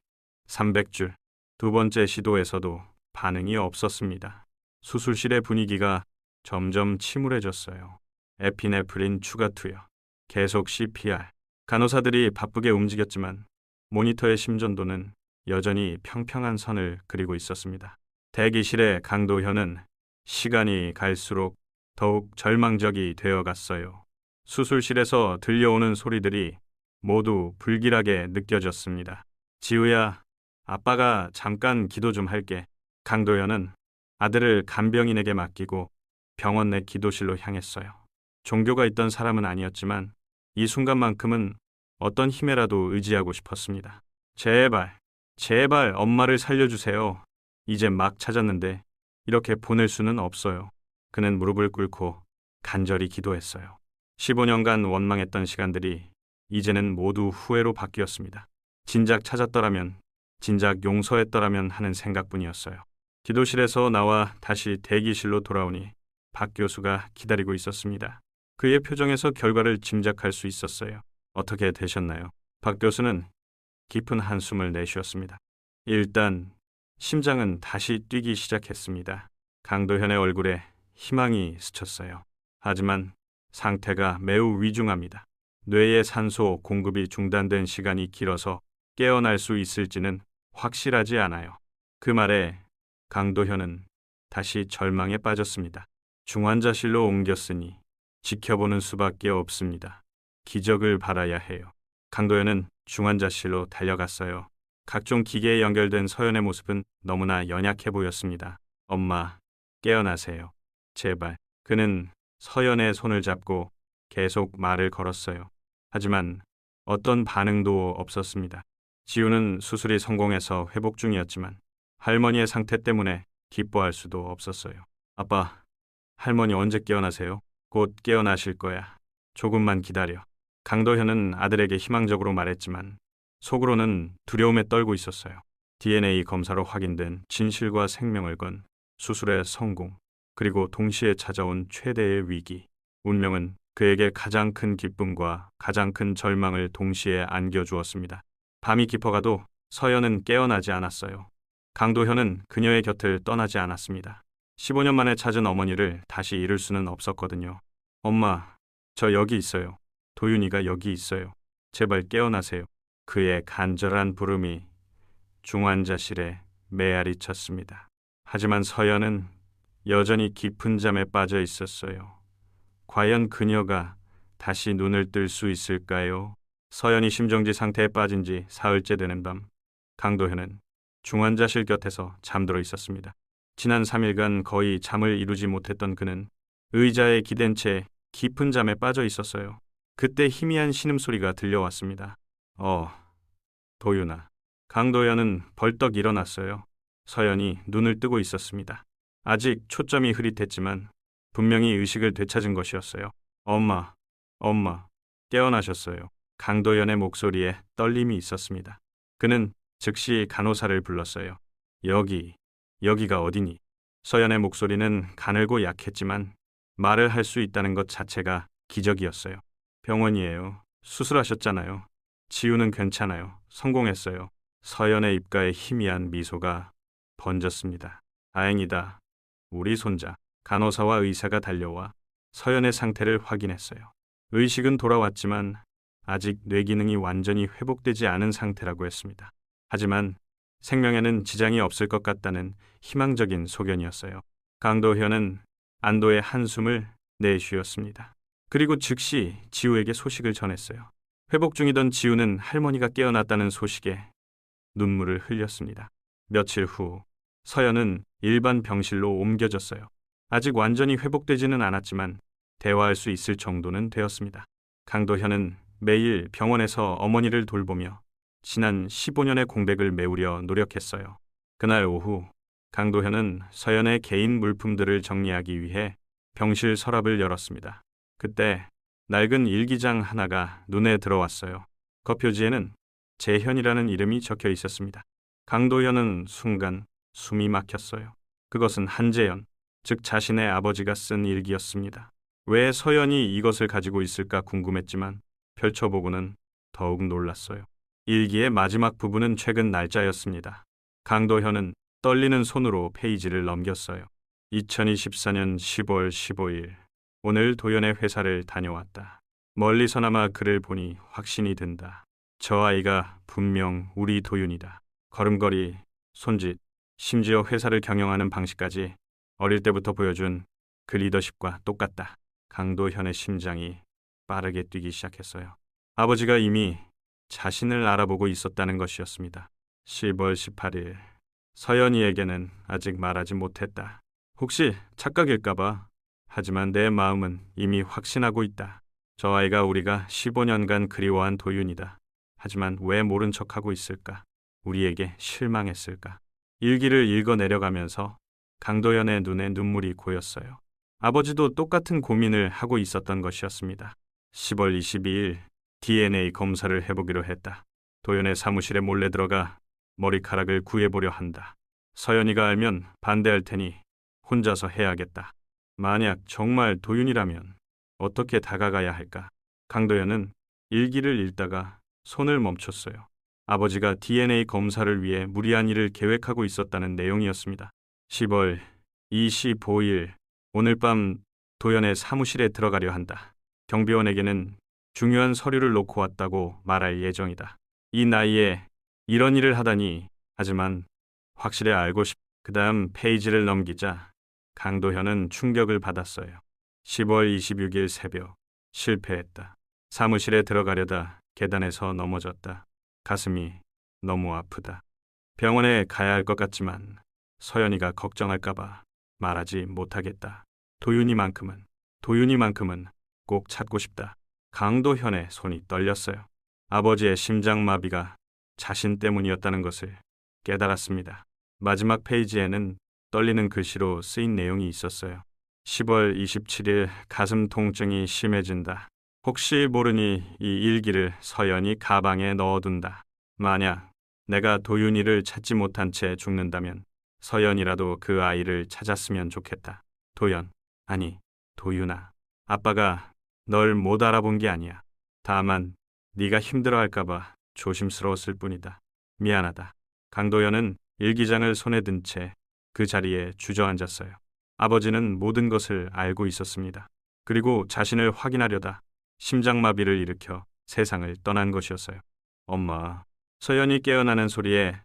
A: 300줄. 두 번째 시도에서도 반응이 없었습니다. 수술실의 분위기가 점점 침울해졌어요. 에피네프린 추가 투여, 계속 CPR. 간호사들이 바쁘게 움직였지만 모니터의 심전도는 여전히 평평한 선을 그리고 있었습니다. 대기실의 강도현은 시간이 갈수록 더욱 절망적이 되어갔어요. 수술실에서 들려오는 소리들이 모두 불길하게 느껴졌습니다. 지우야, 아빠가 잠깐 기도 좀 할게. 강도현은 아들을 간병인에게 맡기고 병원 내 기도실로 향했어요. 종교가 있던 사람은 아니었지만 이 순간만큼은 어떤 힘에라도 의지하고 싶었습니다. 제발 엄마를 살려주세요. 이제 막 찾았는데 이렇게 보낼 수는 없어요. 그는 무릎을 꿇고 간절히 기도했어요. 15년간 원망했던 시간들이 이제는 모두 후회로 바뀌었습니다. 진작 찾았더라면, 진작 용서했더라면 하는 생각뿐이었어요. 기도실에서 나와 다시 대기실로 돌아오니 박 교수가 기다리고 있었습니다. 그의 표정에서 결과를 짐작할 수 있었어요. 어떻게 되셨나요? 박 교수는 깊은 한숨을 내쉬었습니다. 일단 심장은 다시 뛰기 시작했습니다. 강도현의 얼굴에 희망이 스쳤어요. 하지만 상태가 매우 위중합니다. 뇌의 산소 공급이 중단된 시간이 길어서 깨어날 수 있을지는 확실하지 않아요. 그 말에 강도현은 다시 절망에 빠졌습니다. 중환자실로 옮겼으니 지켜보는 수밖에 없습니다. 기적을 바라야 해요. 강도현은 중환자실로 달려갔어요. 각종 기계에 연결된 서연의 모습은 너무나 연약해 보였습니다. 엄마, 깨어나세요. 제발. 그는 서연의 손을 잡고 계속 말을 걸었어요. 하지만 어떤 반응도 없었습니다. 지우는 수술이 성공해서 회복 중이었지만 할머니의 상태 때문에 기뻐할 수도 없었어요. 아빠, 할머니 언제 깨어나세요? 곧 깨어나실 거야. 조금만 기다려. 강도현은 아들에게 희망적으로 말했지만 속으로는 두려움에 떨고 있었어요. DNA 검사로 확인된 진실과 생명을 건 수술의 성공, 그리고 동시에 찾아온 최대의 위기. 운명은 그에게 가장 큰 기쁨과 가장 큰 절망을 동시에 안겨주었습니다. 밤이 깊어가도 서연은 깨어나지 않았어요. 강도현은 그녀의 곁을 떠나지 않았습니다. 15년 만에 찾은 어머니를 다시 잃을 수는 없었거든요. 엄마, 저 여기 있어요. 도윤이가 여기 있어요. 제발 깨어나세요. 그의 간절한 부름이 중환자실에 메아리 쳤습니다. 하지만 서연은 여전히 깊은 잠에 빠져 있었어요. 과연 그녀가 다시 눈을 뜰 수 있을까요? 서연이 심정지 상태에 빠진 지 사흘째 되는 밤, 강도현은 중환자실 곁에서 잠들어 있었습니다. 지난 3일간 거의 잠을 이루지 못했던 그는 의자에 기댄 채 깊은 잠에 빠져 있었어요. 그때 희미한 신음소리가 들려왔습니다. 도윤아. 강도현은 벌떡 일어났어요. 서연이 눈을 뜨고 있었습니다. 아직 초점이 흐릿했지만 분명히 의식을 되찾은 것이었어요. 엄마, 깨어나셨어요. 강도현의 목소리에 떨림이 있었습니다. 그는 즉시 간호사를 불렀어요. 여기가 어디니? 서연의 목소리는 가늘고 약했지만 말을 할 수 있다는 것 자체가 기적이었어요. 병원이에요. 수술하셨잖아요. 지우는 괜찮아요. 성공했어요. 서연의 입가에 희미한 미소가 번졌습니다. 다행이다. 우리 손자. 간호사와 의사가 달려와 서연의 상태를 확인했어요. 의식은 돌아왔지만 아직 뇌 기능이 완전히 회복되지 않은 상태라고 했습니다. 하지만 생명에는 지장이 없을 것 같다는 희망적인 소견이었어요. 강도현은 안도의 한숨을 내쉬었습니다. 그리고 즉시 지우에게 소식을 전했어요. 회복 중이던 지우는 할머니가 깨어났다는 소식에 눈물을 흘렸습니다. 며칠 후 서연은 일반 병실로 옮겨졌어요. 아직 완전히 회복되지는 않았지만 대화할 수 있을 정도는 되었습니다. 강도현은 매일 병원에서 어머니를 돌보며 지난 15년의 공백을 메우려 노력했어요. 그날 오후 강도현은 서연의 개인 물품들을 정리하기 위해 병실 서랍을 열었습니다. 그때 낡은 일기장 하나가 눈에 들어왔어요. 겉표지에는 재현이라는 이름이 적혀 있었습니다. 강도현은 순간 숨이 막혔어요. 그것은 한재현, 즉 자신의 아버지가 쓴 일기였습니다. 왜 서연이 이것을 가지고 있을까 궁금했지만 펼쳐보고는 더욱 놀랐어요. 일기의 마지막 부분은 최근 날짜였습니다. 강도현은 떨리는 손으로 페이지를 넘겼어요. 2024년 10월 15일. 오늘 도연의 회사를 다녀왔다. 멀리서나마 그를 보니 확신이 든다. 저 아이가 분명 우리 도윤이다. 걸음걸이, 손짓, 심지어 회사를 경영하는 방식까지 어릴 때부터 보여준 그 리더십과 똑같다. 강도현의 심장이 빠르게 뛰기 시작했어요. 아버지가 이미 자신을 알아보고 있었다는 것이었습니다. 10월 18일. 서연이에게는 아직 말하지 못했다. 혹시 착각일까봐. 하지만 내 마음은 이미 확신하고 있다. 저 아이가 우리가 15년간 그리워한 도윤이다. 하지만 왜 모른 척하고 있을까? 우리에게 실망했을까? 일기를 읽어 내려가면서 강도현의 눈에 눈물이 고였어요. 아버지도 똑같은 고민을 하고 있었던 것이었습니다. 10월 22일 DNA 검사를 해보기로 했다. 도연의 사무실에 몰래 들어가 머리카락을 구해보려 한다. 서연이가 알면 반대할 테니 혼자서 해야겠다. 만약 정말 도윤이라면 어떻게 다가가야 할까? 강도현은 일기를 읽다가 손을 멈췄어요. 아버지가 DNA 검사를 위해 무리한 일을 계획하고 있었다는 내용이었습니다. 10월 25일 오늘 밤 도연의 사무실에 들어가려 한다. 경비원에게는 중요한 서류를 놓고 왔다고 말할 예정이다. 이 나이에 이런 일을 하다니. 하지만 확실히 알고 싶. 그 다음 페이지를 넘기자 강도현은 충격을 받았어요. 10월 26일 새벽. 실패했다. 사무실에 들어가려다 계단에서 넘어졌다. 가슴이 너무 아프다. 병원에 가야 할 것 같지만 서연이가 걱정할까봐 말하지 못하겠다. 도윤이만큼은 꼭 찾고 싶다. 강도현의 손이 떨렸어요. 아버지의 심장마비가 자신 때문이었다는 것을 깨달았습니다. 마지막 페이지에는 떨리는 글씨로 쓰인 내용이 있었어요. 10월 27일 가슴 통증이 심해진다. 혹시 모르니 이 일기를 서연이 가방에 넣어둔다. 만약 내가 도윤이를 찾지 못한 채 죽는다면 서연이라도 그 아이를 찾았으면 좋겠다. 도연, 아니 도윤아. 아빠가 널 못 알아본 게 아니야. 다만 네가 힘들어할까봐 조심스러웠을 뿐이다. 미안하다. 강도연은 일기장을 손에 든 채 그 자리에 주저앉았어요. 아버지는 모든 것을 알고 있었습니다. 그리고 자신을 확인하려다 심장마비를 일으켜 세상을 떠난 것이었어요. 엄마. 서연이 깨어나는 소리에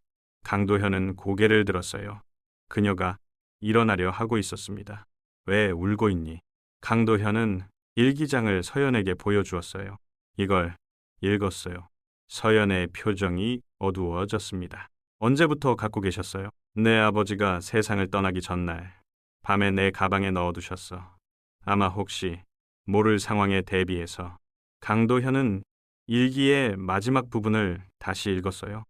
A: 강도현은 고개를 들었어요. 그녀가 일어나려 하고 있었습니다. 왜 울고 있니? 강도현은 일기장을 서연에게 보여주었어요. 이걸 읽었어요. 서연의 표정이 어두워졌습니다. 언제부터 갖고 계셨어요? 내 아버지가 세상을 떠나기 전날 밤에 내 가방에 넣어두셨어. 아마 혹시 모를 상황에 대비해서. 강도현은 일기의 마지막 부분을 다시 읽었어요.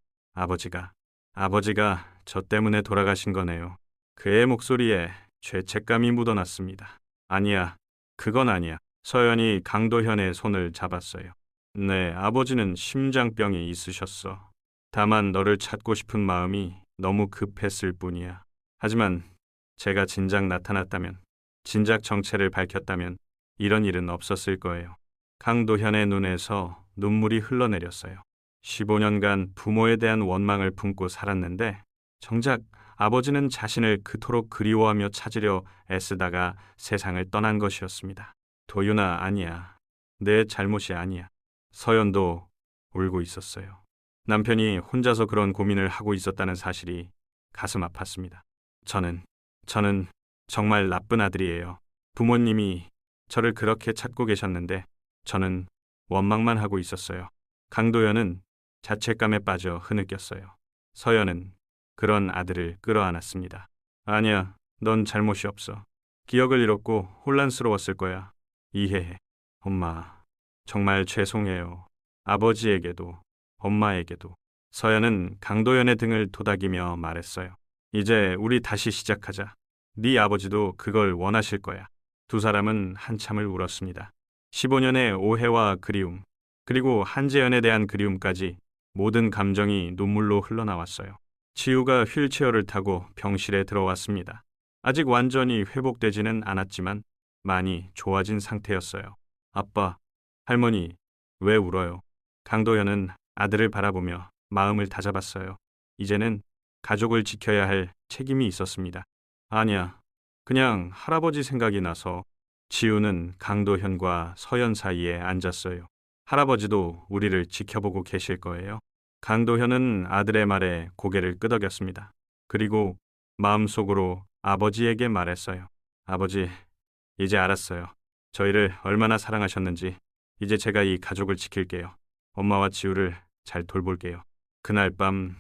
A: 아버지가 저 때문에 돌아가신 거네요. 그의 목소리에 죄책감이 묻어났습니다. 아니야, 그건 아니야. 서연이 강도현의 손을 잡았어요. 네, 아버지는 심장병이 있으셨어. 다만 너를 찾고 싶은 마음이 너무 급했을 뿐이야. 하지만 제가 진작 나타났다면, 진작 정체를 밝혔다면 이런 일은 없었을 거예요. 강도현의 눈에서 눈물이 흘러내렸어요. 15년간 부모에 대한 원망을 품고 살았는데 정작 아버지는 자신을 그토록 그리워하며 찾으려 애쓰다가 세상을 떠난 것이었습니다. 도윤아, 아니야. 내 잘못이 아니야. 서연도 울고 있었어요. 남편이 혼자서 그런 고민을 하고 있었다는 사실이 가슴 아팠습니다. 저는 정말 나쁜 아들이에요. 부모님이 저를 그렇게 찾고 계셨는데 저는 원망만 하고 있었어요. 강도현은 자책감에 빠져 흐느꼈어요. 서연은 그런 아들을 끌어안았습니다. 아니야, 넌 잘못이 없어. 기억을 잃었고 혼란스러웠을 거야. 이해해. 엄마, 정말 죄송해요. 아버지에게도, 엄마에게도. 서연은 강도현의 등을 토닥이며 말했어요. 이제 우리 다시 시작하자. 네 아버지도 그걸 원하실 거야. 두 사람은 한참을 울었습니다. 15년의 오해와 그리움, 그리고 한재현에 대한 그리움까지 모든 감정이 눈물로 흘러나왔어요. 지우가 휠체어를 타고 병실에 들어왔습니다. 아직 완전히 회복되지는 않았지만 많이 좋아진 상태였어요. 아빠, 할머니, 왜 울어요? 강도현은 아들을 바라보며 마음을 다잡았어요. 이제는 가족을 지켜야 할 책임이 있었습니다. 아니야, 그냥 할아버지 생각이 나서. 지우는 강도현과 서연 사이에 앉았어요. 할아버지도 우리를 지켜보고 계실 거예요. 강도현은 아들의 말에 고개를 끄덕였습니다. 그리고 마음속으로 아버지에게 말했어요. 아버지, 이제 알았어요. 저희를 얼마나 사랑하셨는지. 이제 제가 이 가족을 지킬게요. 엄마와 지우를 잘 돌볼게요. 그날 밤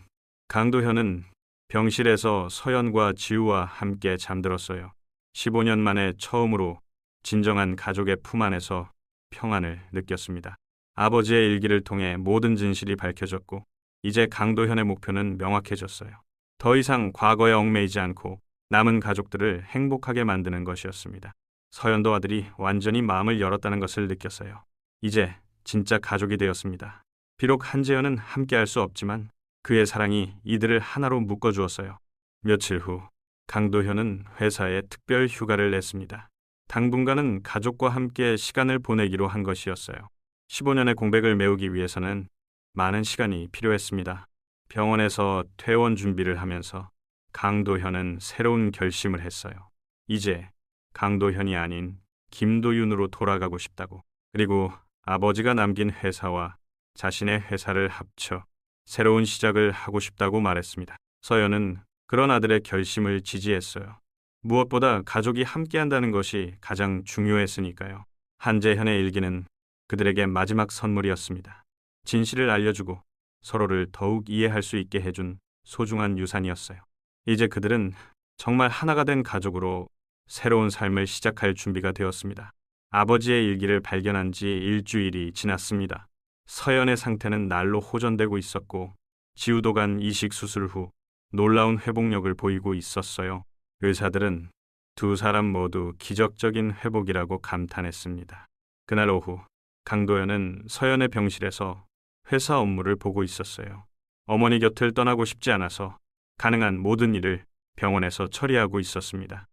A: 강도현은 병실에서 서연과 지우와 함께 잠들었어요. 15년 만에 처음으로 진정한 가족의 품 안에서 평안을 느꼈습니다. 아버지의 일기를 통해 모든 진실이 밝혀졌고 이제 강도현의 목표는 명확해졌어요. 더 이상 과거에 얽매이지 않고 남은 가족들을 행복하게 만드는 것이었습니다. 서연도 아들이 완전히 마음을 열었다는 것을 느꼈어요. 이제 진짜 가족이 되었습니다. 비록 한재현은 함께할 수 없지만 그의 사랑이 이들을 하나로 묶어주었어요. 며칠 후 강도현은 회사에 특별 휴가를 냈습니다. 당분간은 가족과 함께 시간을 보내기로 한 것이었어요. 15년의 공백을 메우기 위해서는 많은 시간이 필요했습니다. 병원에서 퇴원 준비를 하면서 강도현은 새로운 결심을 했어요. 이제 강도현이 아닌 김도윤으로 돌아가고 싶다고. 그리고 아버지가 남긴 회사와 자신의 회사를 합쳐 새로운 시작을 하고 싶다고 말했습니다. 서연은 그런 아들의 결심을 지지했어요. 무엇보다 가족이 함께한다는 것이 가장 중요했으니까요. 한재현의 일기는 그들에게 마지막 선물이었습니다. 진실을 알려주고 서로를 더욱 이해할 수 있게 해준 소중한 유산이었어요. 이제 그들은 정말 하나가 된 가족으로 새로운 삶을 시작할 준비가 되었습니다. 아버지의 일기를 발견한 지 일주일이 지났습니다. 서연의 상태는 날로 호전되고 있었고 지우도 간 이식 수술 후 놀라운 회복력을 보이고 있었어요. 의사들은 두 사람 모두 기적적인 회복이라고 감탄했습니다. 그날 오후 강도현은 서연의 병실에서 회사 업무를 보고 있었어요. 어머니 곁을 떠나고 싶지 않아서 가능한 모든 일을 병원에서 처리하고 있었습니다.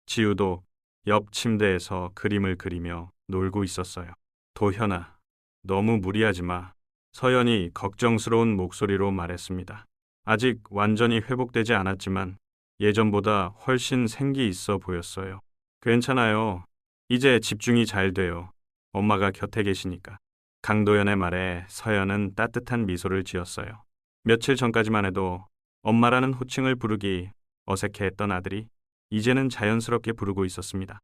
A: 지우도 옆 침대에서 그림을 그리며 놀고 있었어요. 도현아, 너무 무리하지 마. 서연이 걱정스러운 목소리로 말했습니다. 아직 완전히 회복되지 않았지만 예전보다 훨씬 생기 있어 보였어요. 괜찮아요. 이제 집중이 잘 돼요. 엄마가 곁에 계시니까. 강도현의 말에 서연은 따뜻한 미소를 지었어요. 며칠 전까지만 해도 엄마라는 호칭을 부르기 어색해했던 아들이 이제는 자연스럽게 부르고 있었습니다.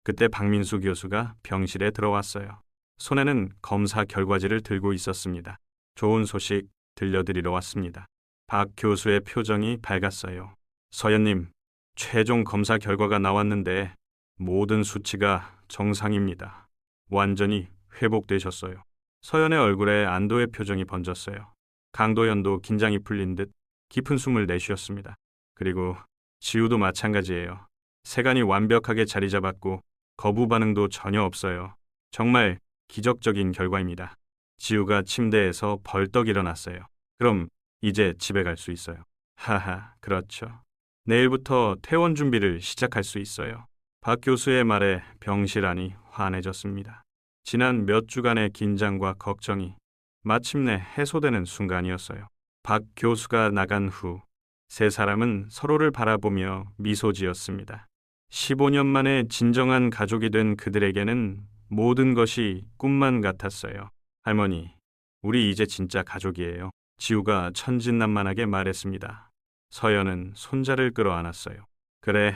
A: 그때 박민수 교수가 병실에 들어왔어요. 손에는 검사 결과지를 들고 있었습니다. 좋은 소식 들려드리러 왔습니다. 박 교수의 표정이 밝았어요. 서연님, 최종 검사 결과가 나왔는데 모든 수치가 정상입니다. 완전히 회복되셨어요. 서연의 얼굴에 안도의 표정이 번졌어요. 강도현도 긴장이 풀린 듯 깊은 숨을 내쉬었습니다. 그리고 지우도 마찬가지예요. 세간이 완벽하게 자리 잡았고 거부 반응도 전혀 없어요. 정말 기적적인 결과입니다. 지우가 침대에서 벌떡 일어났어요. 그럼 이제 집에 갈 수 있어요. 하하, 그렇죠. 내일부터 퇴원 준비를 시작할 수 있어요. 박 교수의 말에 병실 안이 환해졌습니다. 지난 몇 주간의 긴장과 걱정이 마침내 해소되는 순간이었어요. 박 교수가 나간 후 세 사람은 서로를 바라보며 미소 지었습니다. 15년 만에 진정한 가족이 된 그들에게는 모든 것이 꿈만 같았어요. 할머니, 우리 이제 진짜 가족이에요. 지우가 천진난만하게 말했습니다. 서연은 손자를 끌어안았어요. 그래,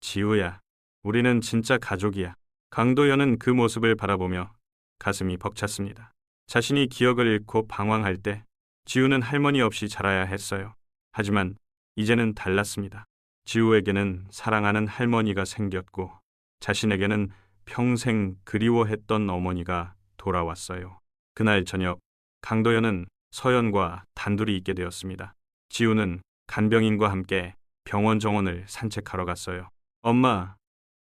A: 지우야, 우리는 진짜 가족이야. 강도현은 그 모습을 바라보며 가슴이 벅찼습니다. 자신이 기억을 잃고 방황할 때 지우는 할머니 없이 자라야 했어요. 하지만 이제는 달랐습니다. 지우에게는 사랑하는 할머니가 생겼고 자신에게는 평생 그리워했던 어머니가 돌아왔어요. 그날 저녁 강도현은 서연과 단둘이 있게 되었습니다. 지우는 간병인과 함께 병원 정원을 산책하러 갔어요. 엄마,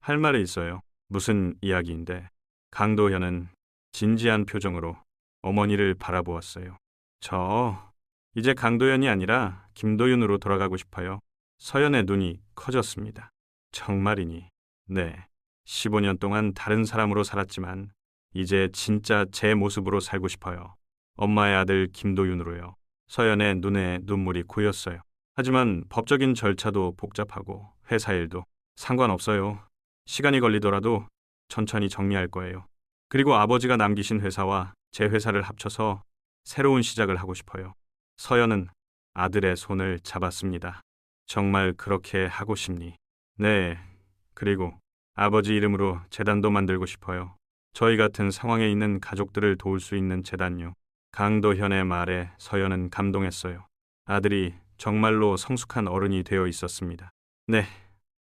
A: 할 말이 있어요. 무슨 이야기인데? 강도현은 진지한 표정으로 어머니를 바라보았어요. 저 이제 강도현이 아니라 김도윤으로 돌아가고 싶어요. 서연의 눈이 커졌습니다. 정말이니? 네. 15년 동안 다른 사람으로 살았지만 이제 진짜 제 모습으로 살고 싶어요. 엄마의 아들 김도윤으로요. 서연의 눈에 눈물이 고였어요. 하지만 법적인 절차도 복잡하고 회사 일도 상관없어요. 시간이 걸리더라도 천천히 정리할 거예요. 그리고 아버지가 남기신 회사와 제 회사를 합쳐서 새로운 시작을 하고 싶어요. 서연은 아들의 손을 잡았습니다. 정말 그렇게 하고 싶니? 네. 그리고 아버지 이름으로 재단도 만들고 싶어요. 저희 같은 상황에 있는 가족들을 도울 수 있는 재단요. 강도현의 말에 서연은 감동했어요. 아들이 정말로 성숙한 어른이 되어 있었습니다. 네.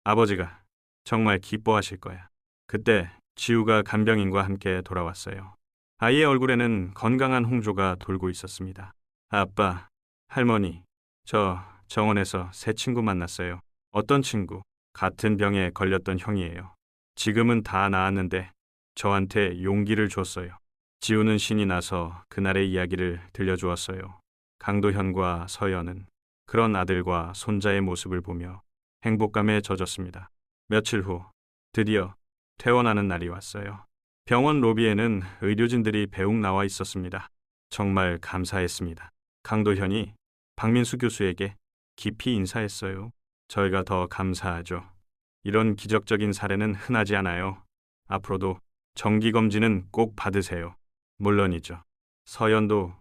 A: 아버지가 정말 기뻐하실 거야. 그때 지우가 간병인과 함께 돌아왔어요. 아이의 얼굴에는 건강한 홍조가 돌고 있었습니다. 아빠, 할머니, 저 정원에서 새 친구 만났어요. 어떤 친구? 같은 병에 걸렸던 형이에요. 지금은 다 나았는데 저한테 용기를 줬어요. 지우는 신이 나서 그날의 이야기를 들려주었어요. 강도현과 서연은 그런 아들과 손자의 모습을 보며 행복감에 젖었습니다. 며칠 후 드디어 퇴원하는 날이 왔어요. 병원 로비에는 의료진들이 배웅 나와 있었습니다. 정말 감사했습니다. 강도현이 박민수 교수에게 깊이 인사했어요. 저희가 더 감사하죠. 이런 기적적인 사례는 흔하지 않아요. 앞으로도 정기검진은 꼭 받으세요. 물론이죠. 서연도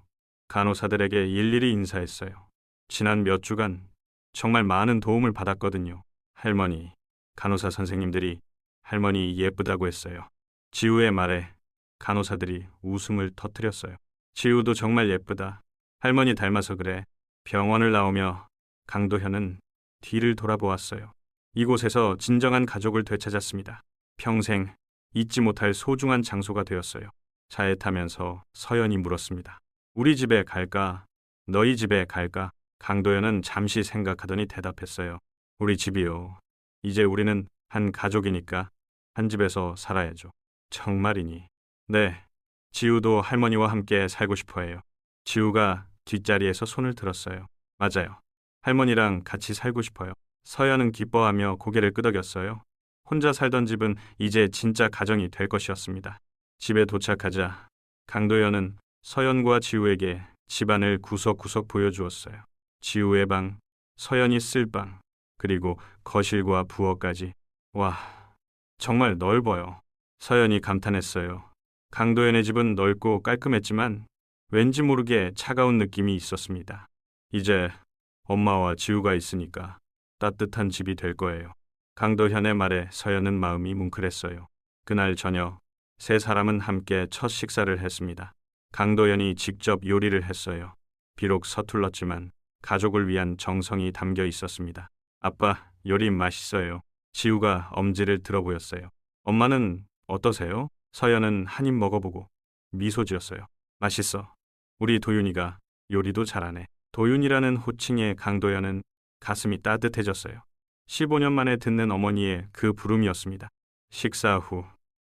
A: 간호사들에게 일일이 인사했어요. 지난 몇 주간 정말 많은 도움을 받았거든요. 할머니, 간호사 선생님들이 할머니 예쁘다고 했어요. 지우의 말에 간호사들이 웃음을 터뜨렸어요. 지우도 정말 예쁘다. 할머니 닮아서 그래. 병원을 나오며 강도현은 뒤를 돌아보았어요. 이곳에서 진정한 가족을 되찾았습니다. 평생 잊지 못할 소중한 장소가 되었어요. 차에 타면서 서연이 물었습니다. 우리 집에 갈까? 너희 집에 갈까? 강도현은 잠시 생각하더니 대답했어요. 우리 집이요. 이제 우리는 한 가족이니까 한 집에서 살아야죠. 정말이니? 네. 지우도 할머니와 함께 살고 싶어 해요. 지우가 뒷자리에서 손을 들었어요. 맞아요. 할머니랑 같이 살고 싶어요. 서연은 기뻐하며 고개를 끄덕였어요. 혼자 살던 집은 이제 진짜 가정이 될 것이었습니다. 집에 도착하자 강도현은 서연과 지우에게 집안을 구석구석 보여주었어요. 지우의 방, 서연이 쓸 방, 그리고 거실과 부엌까지. 와, 정말 넓어요. 서연이 감탄했어요. 강도현의 집은 넓고 깔끔했지만 왠지 모르게 차가운 느낌이 있었습니다. 이제 엄마와 지우가 있으니까 따뜻한 집이 될 거예요. 강도현의 말에 서연은 마음이 뭉클했어요. 그날 저녁 세 사람은 함께 첫 식사를 했습니다. 강도현이 직접 요리를 했어요. 비록 서툴렀지만 가족을 위한 정성이 담겨 있었습니다. 아빠, 요리 맛있어요. 지우가 엄지를 들어 보였어요. 엄마는 어떠세요? 서연은 한 입 먹어보고 미소 지었어요. 맛있어. 우리 도윤이가 요리도 잘하네. 도윤이라는 호칭에 강도현은 가슴이 따뜻해졌어요. 15년 만에 듣는 어머니의 그 부름이었습니다. 식사 후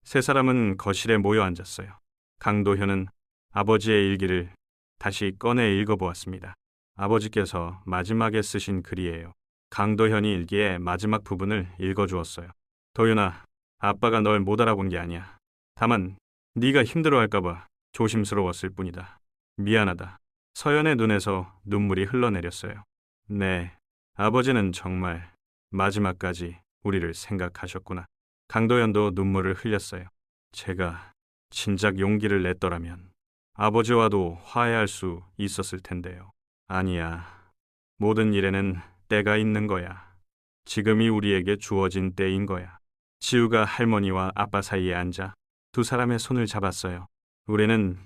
A: 세 사람은 거실에 모여 앉았어요. 강도현은 아버지의 일기를 다시 꺼내 읽어보았습니다. 아버지께서 마지막에 쓰신 글이에요. 강도현이 일기의 마지막 부분을 읽어주었어요. 도윤아, 아빠가 널 못 알아본 게 아니야. 다만 네가 힘들어할까봐 조심스러웠을 뿐이다. 미안하다. 서연의 눈에서 눈물이 흘러내렸어요. 네, 아버지는 정말 마지막까지 우리를 생각하셨구나. 강도현도 눈물을 흘렸어요. 제가 진작 용기를 냈더라면 아버지와도 화해할 수 있었을 텐데요. 아니야. 모든 일에는 때가 있는 거야. 지금이 우리에게 주어진 때인 거야. 지우가 할머니와 아빠 사이에 앉아 두 사람의 손을 잡았어요. 우리는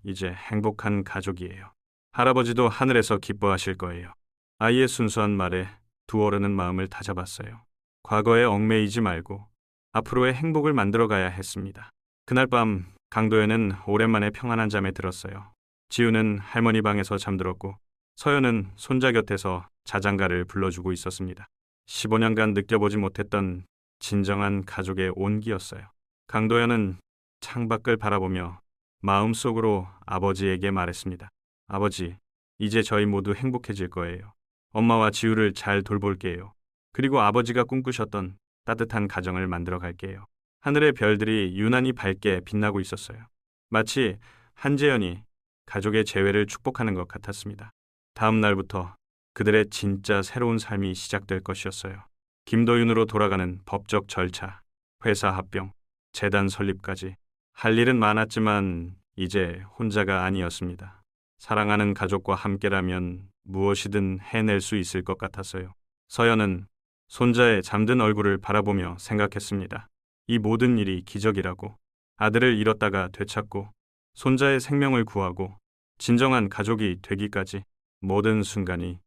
A: 이제 행복한 가족이에요. 할아버지도 하늘에서 기뻐하실 거예요. 아이의 순수한 말에 두 어른은 마음을 다잡았어요. 과거에 얽매이지 말고 앞으로의 행복을 만들어가야 했습니다. 그날 밤 강도현은 오랜만에 평안한 잠에 들었어요. 지우는 할머니 방에서 잠들었고 서연은 손자 곁에서 자장가를 불러주고 있었습니다. 15년간 느껴보지 못했던 진정한 가족의 온기였어요. 강도현은 창밖을 바라보며 마음속으로 아버지에게 말했습니다. 아버지, 이제 저희 모두 행복해질 거예요. 엄마와 지우를 잘 돌볼게요. 그리고 아버지가 꿈꾸셨던 따뜻한 가정을 만들어 갈게요. 하늘의 별들이 유난히 밝게 빛나고 있었어요. 마치 한재현이 가족의 재회를 축복하는 것 같았습니다. 다음 날부터 그들의 진짜 새로운 삶이 시작될 것이었어요. 김도윤으로 돌아가는 법적 절차, 회사 합병, 재단 설립까지 할 일은 많았지만 이제 혼자가 아니었습니다. 사랑하는 가족과 함께라면 무엇이든 해낼 수 있을 것 같았어요. 서연은 손자의 잠든 얼굴을 바라보며 생각했습니다. 이 모든 일이 기적이라고. 아들을 잃었다가 되찾고 손자의 생명을 구하고 진정한 가족이 되기까지 모든 순간이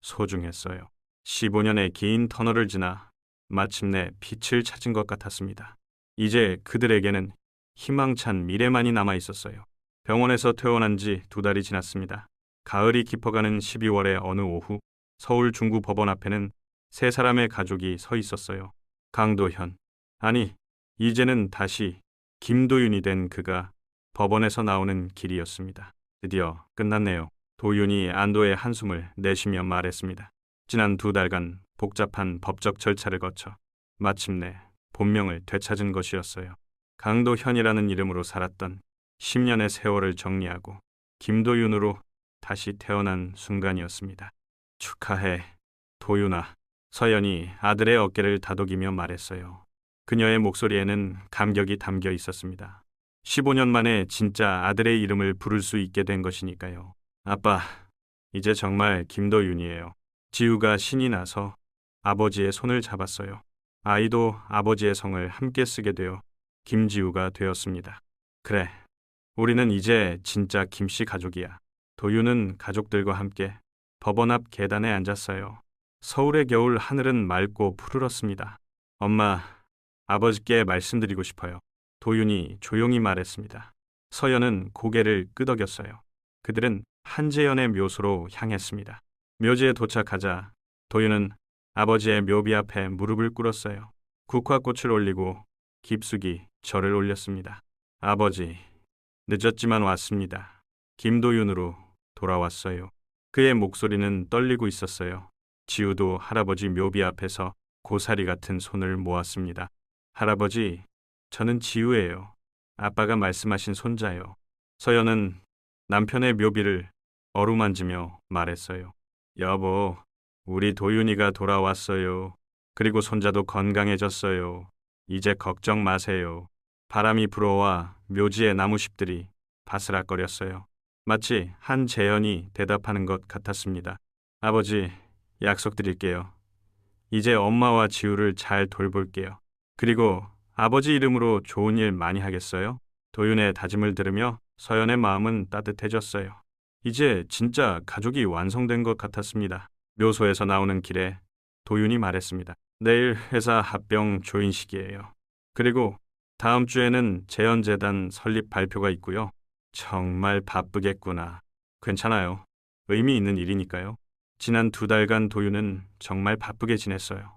A: 소중했어요. 15년의 긴 터널을 지나 마침내 빛을 찾은 것 같았습니다. 이제 그들에게는 희망찬 미래만이 남아 있었어요. 병원에서 퇴원한 지 2달이 지났습니다. 가을이 깊어가는 12월의 어느 오후, 서울 중구법원 앞에는 세 사람의 가족이 서 있었어요. 강도현, 아니, 이제는 다시 김도윤이 된 그가 법원에서 나오는 길이었습니다. 드디어 끝났네요. 도윤이 안도의 한숨을 내쉬며 말했습니다. 지난 2달간 복잡한 법적 절차를 거쳐 마침내 본명을 되찾은 것이었어요. 강도현이라는 이름으로 살았던 10년의 세월을 정리하고 김도윤으로 다시 태어난 순간이었습니다. 축하해, 도윤아. 서연이 아들의 어깨를 다독이며 말했어요. 그녀의 목소리에는 감격이 담겨 있었습니다. 15년 만에 진짜 아들의 이름을 부를 수 있게 된 것이니까요. 아빠, 이제 정말 김도윤이에요. 지우가 신이 나서 아버지의 손을 잡았어요. 아이도 아버지의 성을 함께 쓰게 되어 김지우가 되었습니다. 그래, 우리는 이제 진짜 김씨 가족이야. 도윤은 가족들과 함께 법원 앞 계단에 앉았어요. 서울의 겨울 하늘은 맑고 푸르렀습니다. 엄마, 아버지께 말씀드리고 싶어요. 도윤이 조용히 말했습니다. 서연은 고개를 끄덕였어요. 그들은 한재현의 묘소로 향했습니다. 묘지에 도착하자 도윤은 아버지의 묘비 앞에 무릎을 꿇었어요. 국화꽃을 올리고 깊숙이 절을 올렸습니다. 아버지, 늦었지만 왔습니다. 김도윤으로 돌아왔어요. 그의 목소리는 떨리고 있었어요. 지우도 할아버지 묘비 앞에서 고사리 같은 손을 모았습니다. 할아버지, 저는 지우예요. 아빠가 말씀하신 손자요. 서연은 남편의 묘비를 어루만지며 말했어요. 여보, 우리 도윤이가 돌아왔어요. 그리고 손자도 건강해졌어요. 이제 걱정 마세요. 바람이 불어와 묘지의 나무잎들이 바스락거렸어요. 마치 한재현이 대답하는 것 같았습니다. 아버지, 약속드릴게요. 이제 엄마와 지우를 잘 돌볼게요. 그리고 아버지 이름으로 좋은 일 많이 하겠어요? 도윤의 다짐을 들으며 서연의 마음은 따뜻해졌어요. 이제 진짜 가족이 완성된 것 같았습니다. 묘소에서 나오는 길에 도윤이 말했습니다. 내일 회사 합병 조인식이에요. 그리고 다음 주에는 재연재단 설립 발표가 있고요. 정말 바쁘겠구나. 괜찮아요. 의미 있는 일이니까요. 지난 2달간 도윤은 정말 바쁘게 지냈어요.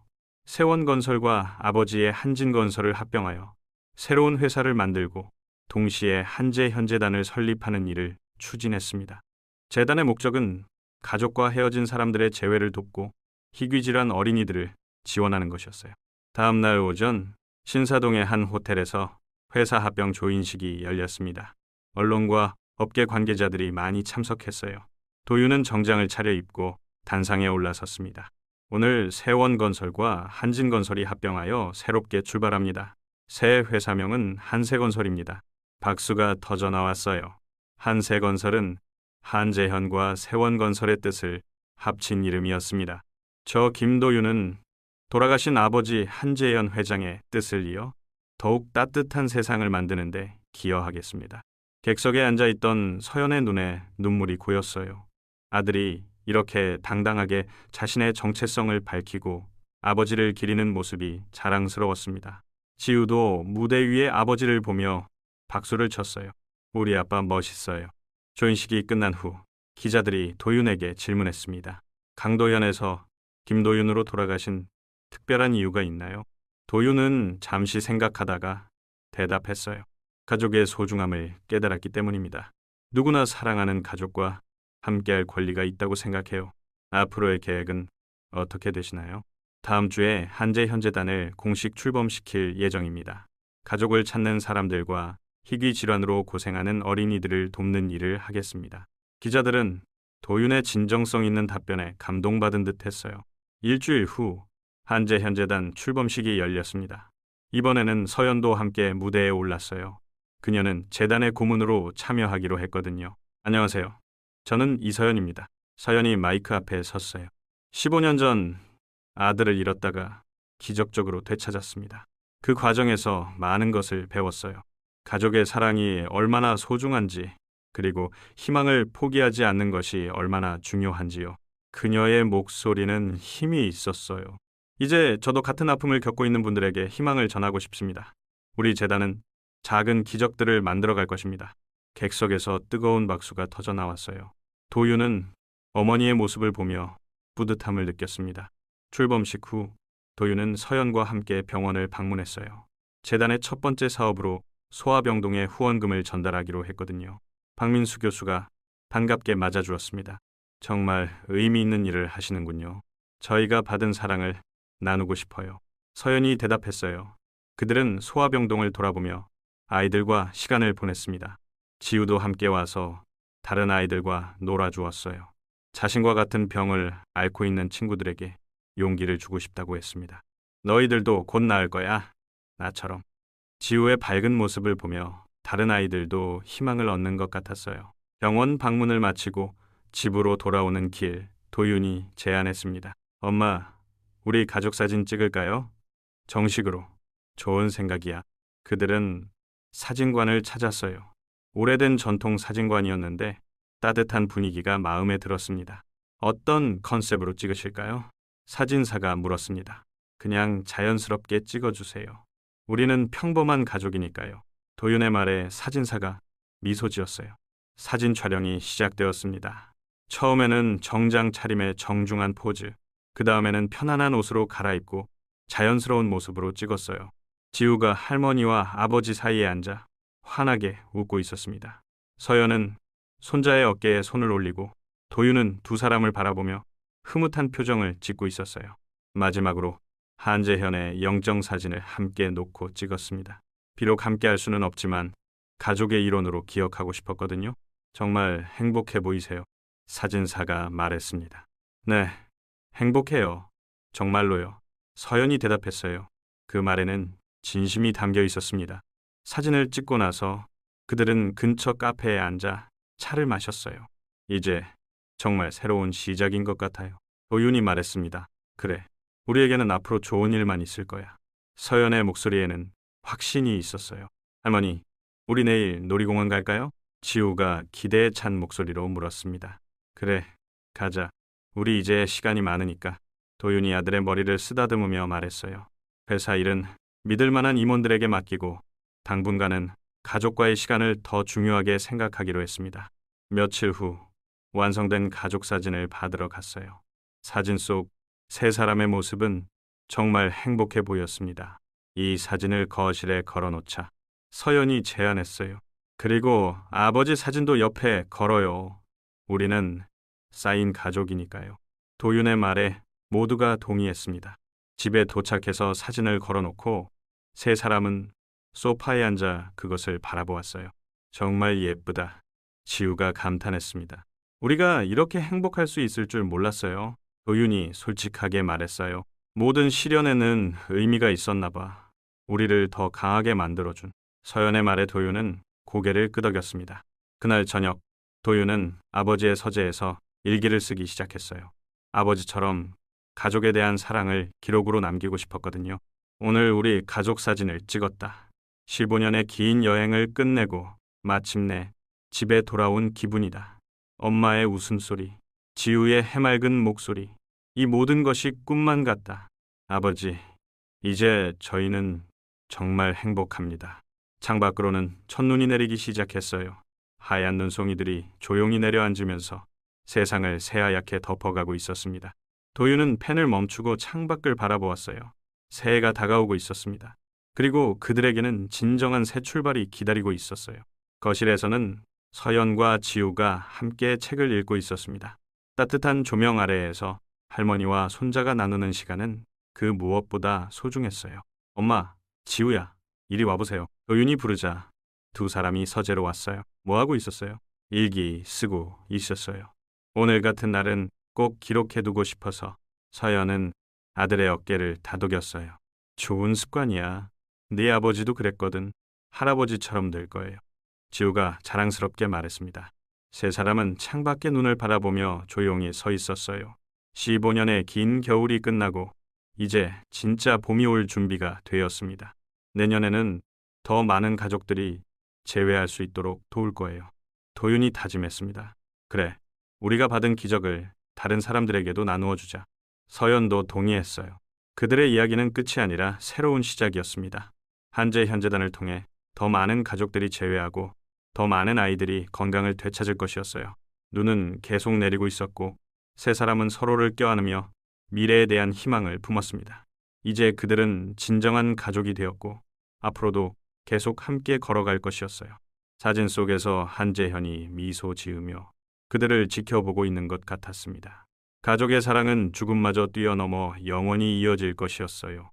A: 세원건설과 아버지의 한진건설을 합병하여 새로운 회사를 만들고 동시에 한재현재단을 설립하는 일을 추진했습니다. 재단의 목적은 가족과 헤어진 사람들의 재회를 돕고 희귀질환 어린이들을 지원하는 것이었어요. 다음 날 오전 신사동의 한 호텔에서 회사 합병 조인식이 열렸습니다. 언론과 업계 관계자들이 많이 참석했어요. 도윤은 정장을 차려입고 단상에 올라섰습니다. 오늘 세원건설과 한진건설이 합병하여 새롭게 출발합니다. 새 회사명은 한세건설입니다. 박수가 터져 나왔어요. 한세건설은 한재현과 세원건설의 뜻을 합친 이름이었습니다. 저 김도윤은 돌아가신 아버지 한재현 회장의 뜻을 이어 더욱 따뜻한 세상을 만드는데 기여하겠습니다. 객석에 앉아있던 서연의 눈에 눈물이 고였어요. 아들이 이렇게 당당하게 자신의 정체성을 밝히고 아버지를 기리는 모습이 자랑스러웠습니다. 지우도 무대 위에 아버지를 보며 박수를 쳤어요. 우리 아빠 멋있어요. 조인식이 끝난 후 기자들이 도윤에게 질문했습니다. 강도현에서 김도윤으로 돌아가신 특별한 이유가 있나요? 도윤은 잠시 생각하다가 대답했어요. 가족의 소중함을 깨달았기 때문입니다. 누구나 사랑하는 가족과 함께할 권리가 있다고 생각해요. 앞으로의 계획은 어떻게 되시나요? 다음 주에 한재현재단을 공식 출범시킬 예정입니다. 가족을 찾는 사람들과 희귀 질환으로 고생하는 어린이들을 돕는 일을 하겠습니다. 기자들은 도윤의 진정성 있는 답변에 감동받은 듯 했어요. 일주일 후 한재현재단 출범식이 열렸습니다. 이번에는 서연도 함께 무대에 올랐어요. 그녀는 재단의 고문으로 참여하기로 했거든요. 안녕하세요. 저는 이서연입니다. 서연이 마이크 앞에 섰어요. 15년 전 아들을 잃었다가 기적적으로 되찾았습니다. 그 과정에서 많은 것을 배웠어요. 가족의 사랑이 얼마나 소중한지, 그리고 희망을 포기하지 않는 것이 얼마나 중요한지요. 그녀의 목소리는 힘이 있었어요. 이제 저도 같은 아픔을 겪고 있는 분들에게 희망을 전하고 싶습니다. 우리 재단은 작은 기적들을 만들어갈 것입니다. 객석에서 뜨거운 박수가 터져 나왔어요. 도윤은 어머니의 모습을 보며 뿌듯함을 느꼈습니다. 출범식 후 도윤은 서연과 함께 병원을 방문했어요. 재단의 첫 번째 사업으로 소아병동에 후원금을 전달하기로 했거든요. 박민수 교수가 반갑게 맞아주었습니다. 정말 의미 있는 일을 하시는군요. 저희가 받은 사랑을 나누고 싶어요. 서연이 대답했어요. 그들은 소아병동을 돌아보며 아이들과 시간을 보냈습니다. 지우도 함께 와서 다른 아이들과 놀아주었어요. 자신과 같은 병을 앓고 있는 친구들에게 용기를 주고 싶다고 했습니다. 너희들도 곧 나을 거야. 나처럼. 지우의 밝은 모습을 보며 다른 아이들도 희망을 얻는 것 같았어요. 병원 방문을 마치고 집으로 돌아오는 길, 도윤이 제안했습니다. 엄마, 우리 가족 사진 찍을까요? 정식으로. 좋은 생각이야. 그들은 사진관을 찾았어요. 오래된 전통 사진관이었는데 따뜻한 분위기가 마음에 들었습니다. 어떤 컨셉으로 찍으실까요? 사진사가 물었습니다. 그냥 자연스럽게 찍어주세요. 우리는 평범한 가족이니까요. 도윤의 말에 사진사가 미소 지었어요. 사진 촬영이 시작되었습니다. 처음에는 정장 차림의 정중한 포즈, 그 다음에는 편안한 옷으로 갈아입고 자연스러운 모습으로 찍었어요. 지우가 할머니와 아버지 사이에 앉아 환하게 웃고 있었습니다. 서연은 손자의 어깨에 손을 올리고 도윤은 두 사람을 바라보며 흐뭇한 표정을 짓고 있었어요. 마지막으로 한재현의 영정 사진을 함께 놓고 찍었습니다. 비록 함께 할 수는 없지만 가족의 일원으로 기억하고 싶었거든요. 정말 행복해 보이세요. 사진사가 말했습니다. 네, 행복해요. 정말로요. 서연이 대답했어요. 그 말에는 진심이 담겨 있었습니다. 사진을 찍고 나서 그들은 근처 카페에 앉아 차를 마셨어요. 이제 정말 새로운 시작인 것 같아요. 도윤이 말했습니다. 그래, 우리에게는 앞으로 좋은 일만 있을 거야. 서연의 목소리에는 확신이 있었어요. 할머니, 우리 내일 놀이공원 갈까요? 지우가 기대에 찬 목소리로 물었습니다. 그래, 가자. 우리 이제 시간이 많으니까. 도윤이 아들의 머리를 쓰다듬으며 말했어요. 회사 일은 믿을 만한 임원들에게 맡기고 당분간은 가족과의 시간을 더 중요하게 생각하기로 했습니다. 며칠 후 완성된 가족 사진을 받으러 갔어요. 사진 속 세 사람의 모습은 정말 행복해 보였습니다. 이 사진을 거실에 걸어놓자 서연이 제안했어요. 그리고 아버지 사진도 옆에 걸어요. 우리는 쌓인 가족이니까요. 도윤의 말에 모두가 동의했습니다. 집에 도착해서 사진을 걸어놓고 세 사람은 소파에 앉아 그것을 바라보았어요. 정말 예쁘다. 지우가 감탄했습니다. 우리가 이렇게 행복할 수 있을 줄 몰랐어요. 도윤이 솔직하게 말했어요. 모든 시련에는 의미가 있었나 봐. 우리를 더 강하게 만들어준. 서연의 말에 도윤은 고개를 끄덕였습니다. 그날 저녁 도윤은 아버지의 서재에서 일기를 쓰기 시작했어요. 아버지처럼 가족에 대한 사랑을 기록으로 남기고 싶었거든요. 오늘 우리 가족 사진을 찍었다. 15년의 긴 여행을 끝내고 마침내 집에 돌아온 기분이다. 엄마의 웃음소리, 지우의 해맑은 목소리, 이 모든 것이 꿈만 같다. 아버지, 이제 저희는 정말 행복합니다. 창밖으로는 첫눈이 내리기 시작했어요. 하얀 눈송이들이 조용히 내려앉으면서 세상을 새하얗게 덮어가고 있었습니다. 도윤은 펜을 멈추고 창밖을 바라보았어요. 새해가 다가오고 있었습니다. 그리고 그들에게는 진정한 새 출발이 기다리고 있었어요. 거실에서는 서연과 지우가 함께 책을 읽고 있었습니다. 따뜻한 조명 아래에서 할머니와 손자가 나누는 시간은 그 무엇보다 소중했어요. 엄마, 지우야, 이리 와보세요. 도윤이 부르자 두 사람이 서재로 왔어요. 뭐 하고 있었어요? 일기 쓰고 있었어요. 오늘 같은 날은 꼭 기록해두고 싶어서. 서연은 아들의 어깨를 다독였어요. 좋은 습관이야. 네 아버지도 그랬거든. 할아버지처럼 될 거예요. 지우가 자랑스럽게 말했습니다. 세 사람은 창밖에 눈을 바라보며 조용히 서 있었어요. 15년의 긴 겨울이 끝나고 이제 진짜 봄이 올 준비가 되었습니다. 내년에는 더 많은 가족들이 재회할 수 있도록 도울 거예요. 도윤이 다짐했습니다. 그래, 우리가 받은 기적을 다른 사람들에게도 나누어 주자. 서연도 동의했어요. 그들의 이야기는 끝이 아니라 새로운 시작이었습니다. 한재 현재단을 통해 더 많은 가족들이 재회하고 더 많은 아이들이 건강을 되찾을 것이었어요. 눈은 계속 내리고 있었고 세 사람은 서로를 껴안으며 미래에 대한 희망을 품었습니다. 이제 그들은 진정한 가족이 되었고 앞으로도 계속 함께 걸어갈 것이었어요. 사진 속에서 한재현이 미소 지으며 그들을 지켜보고 있는 것 같았습니다. 가족의 사랑은 죽음마저 뛰어넘어 영원히 이어질 것이었어요.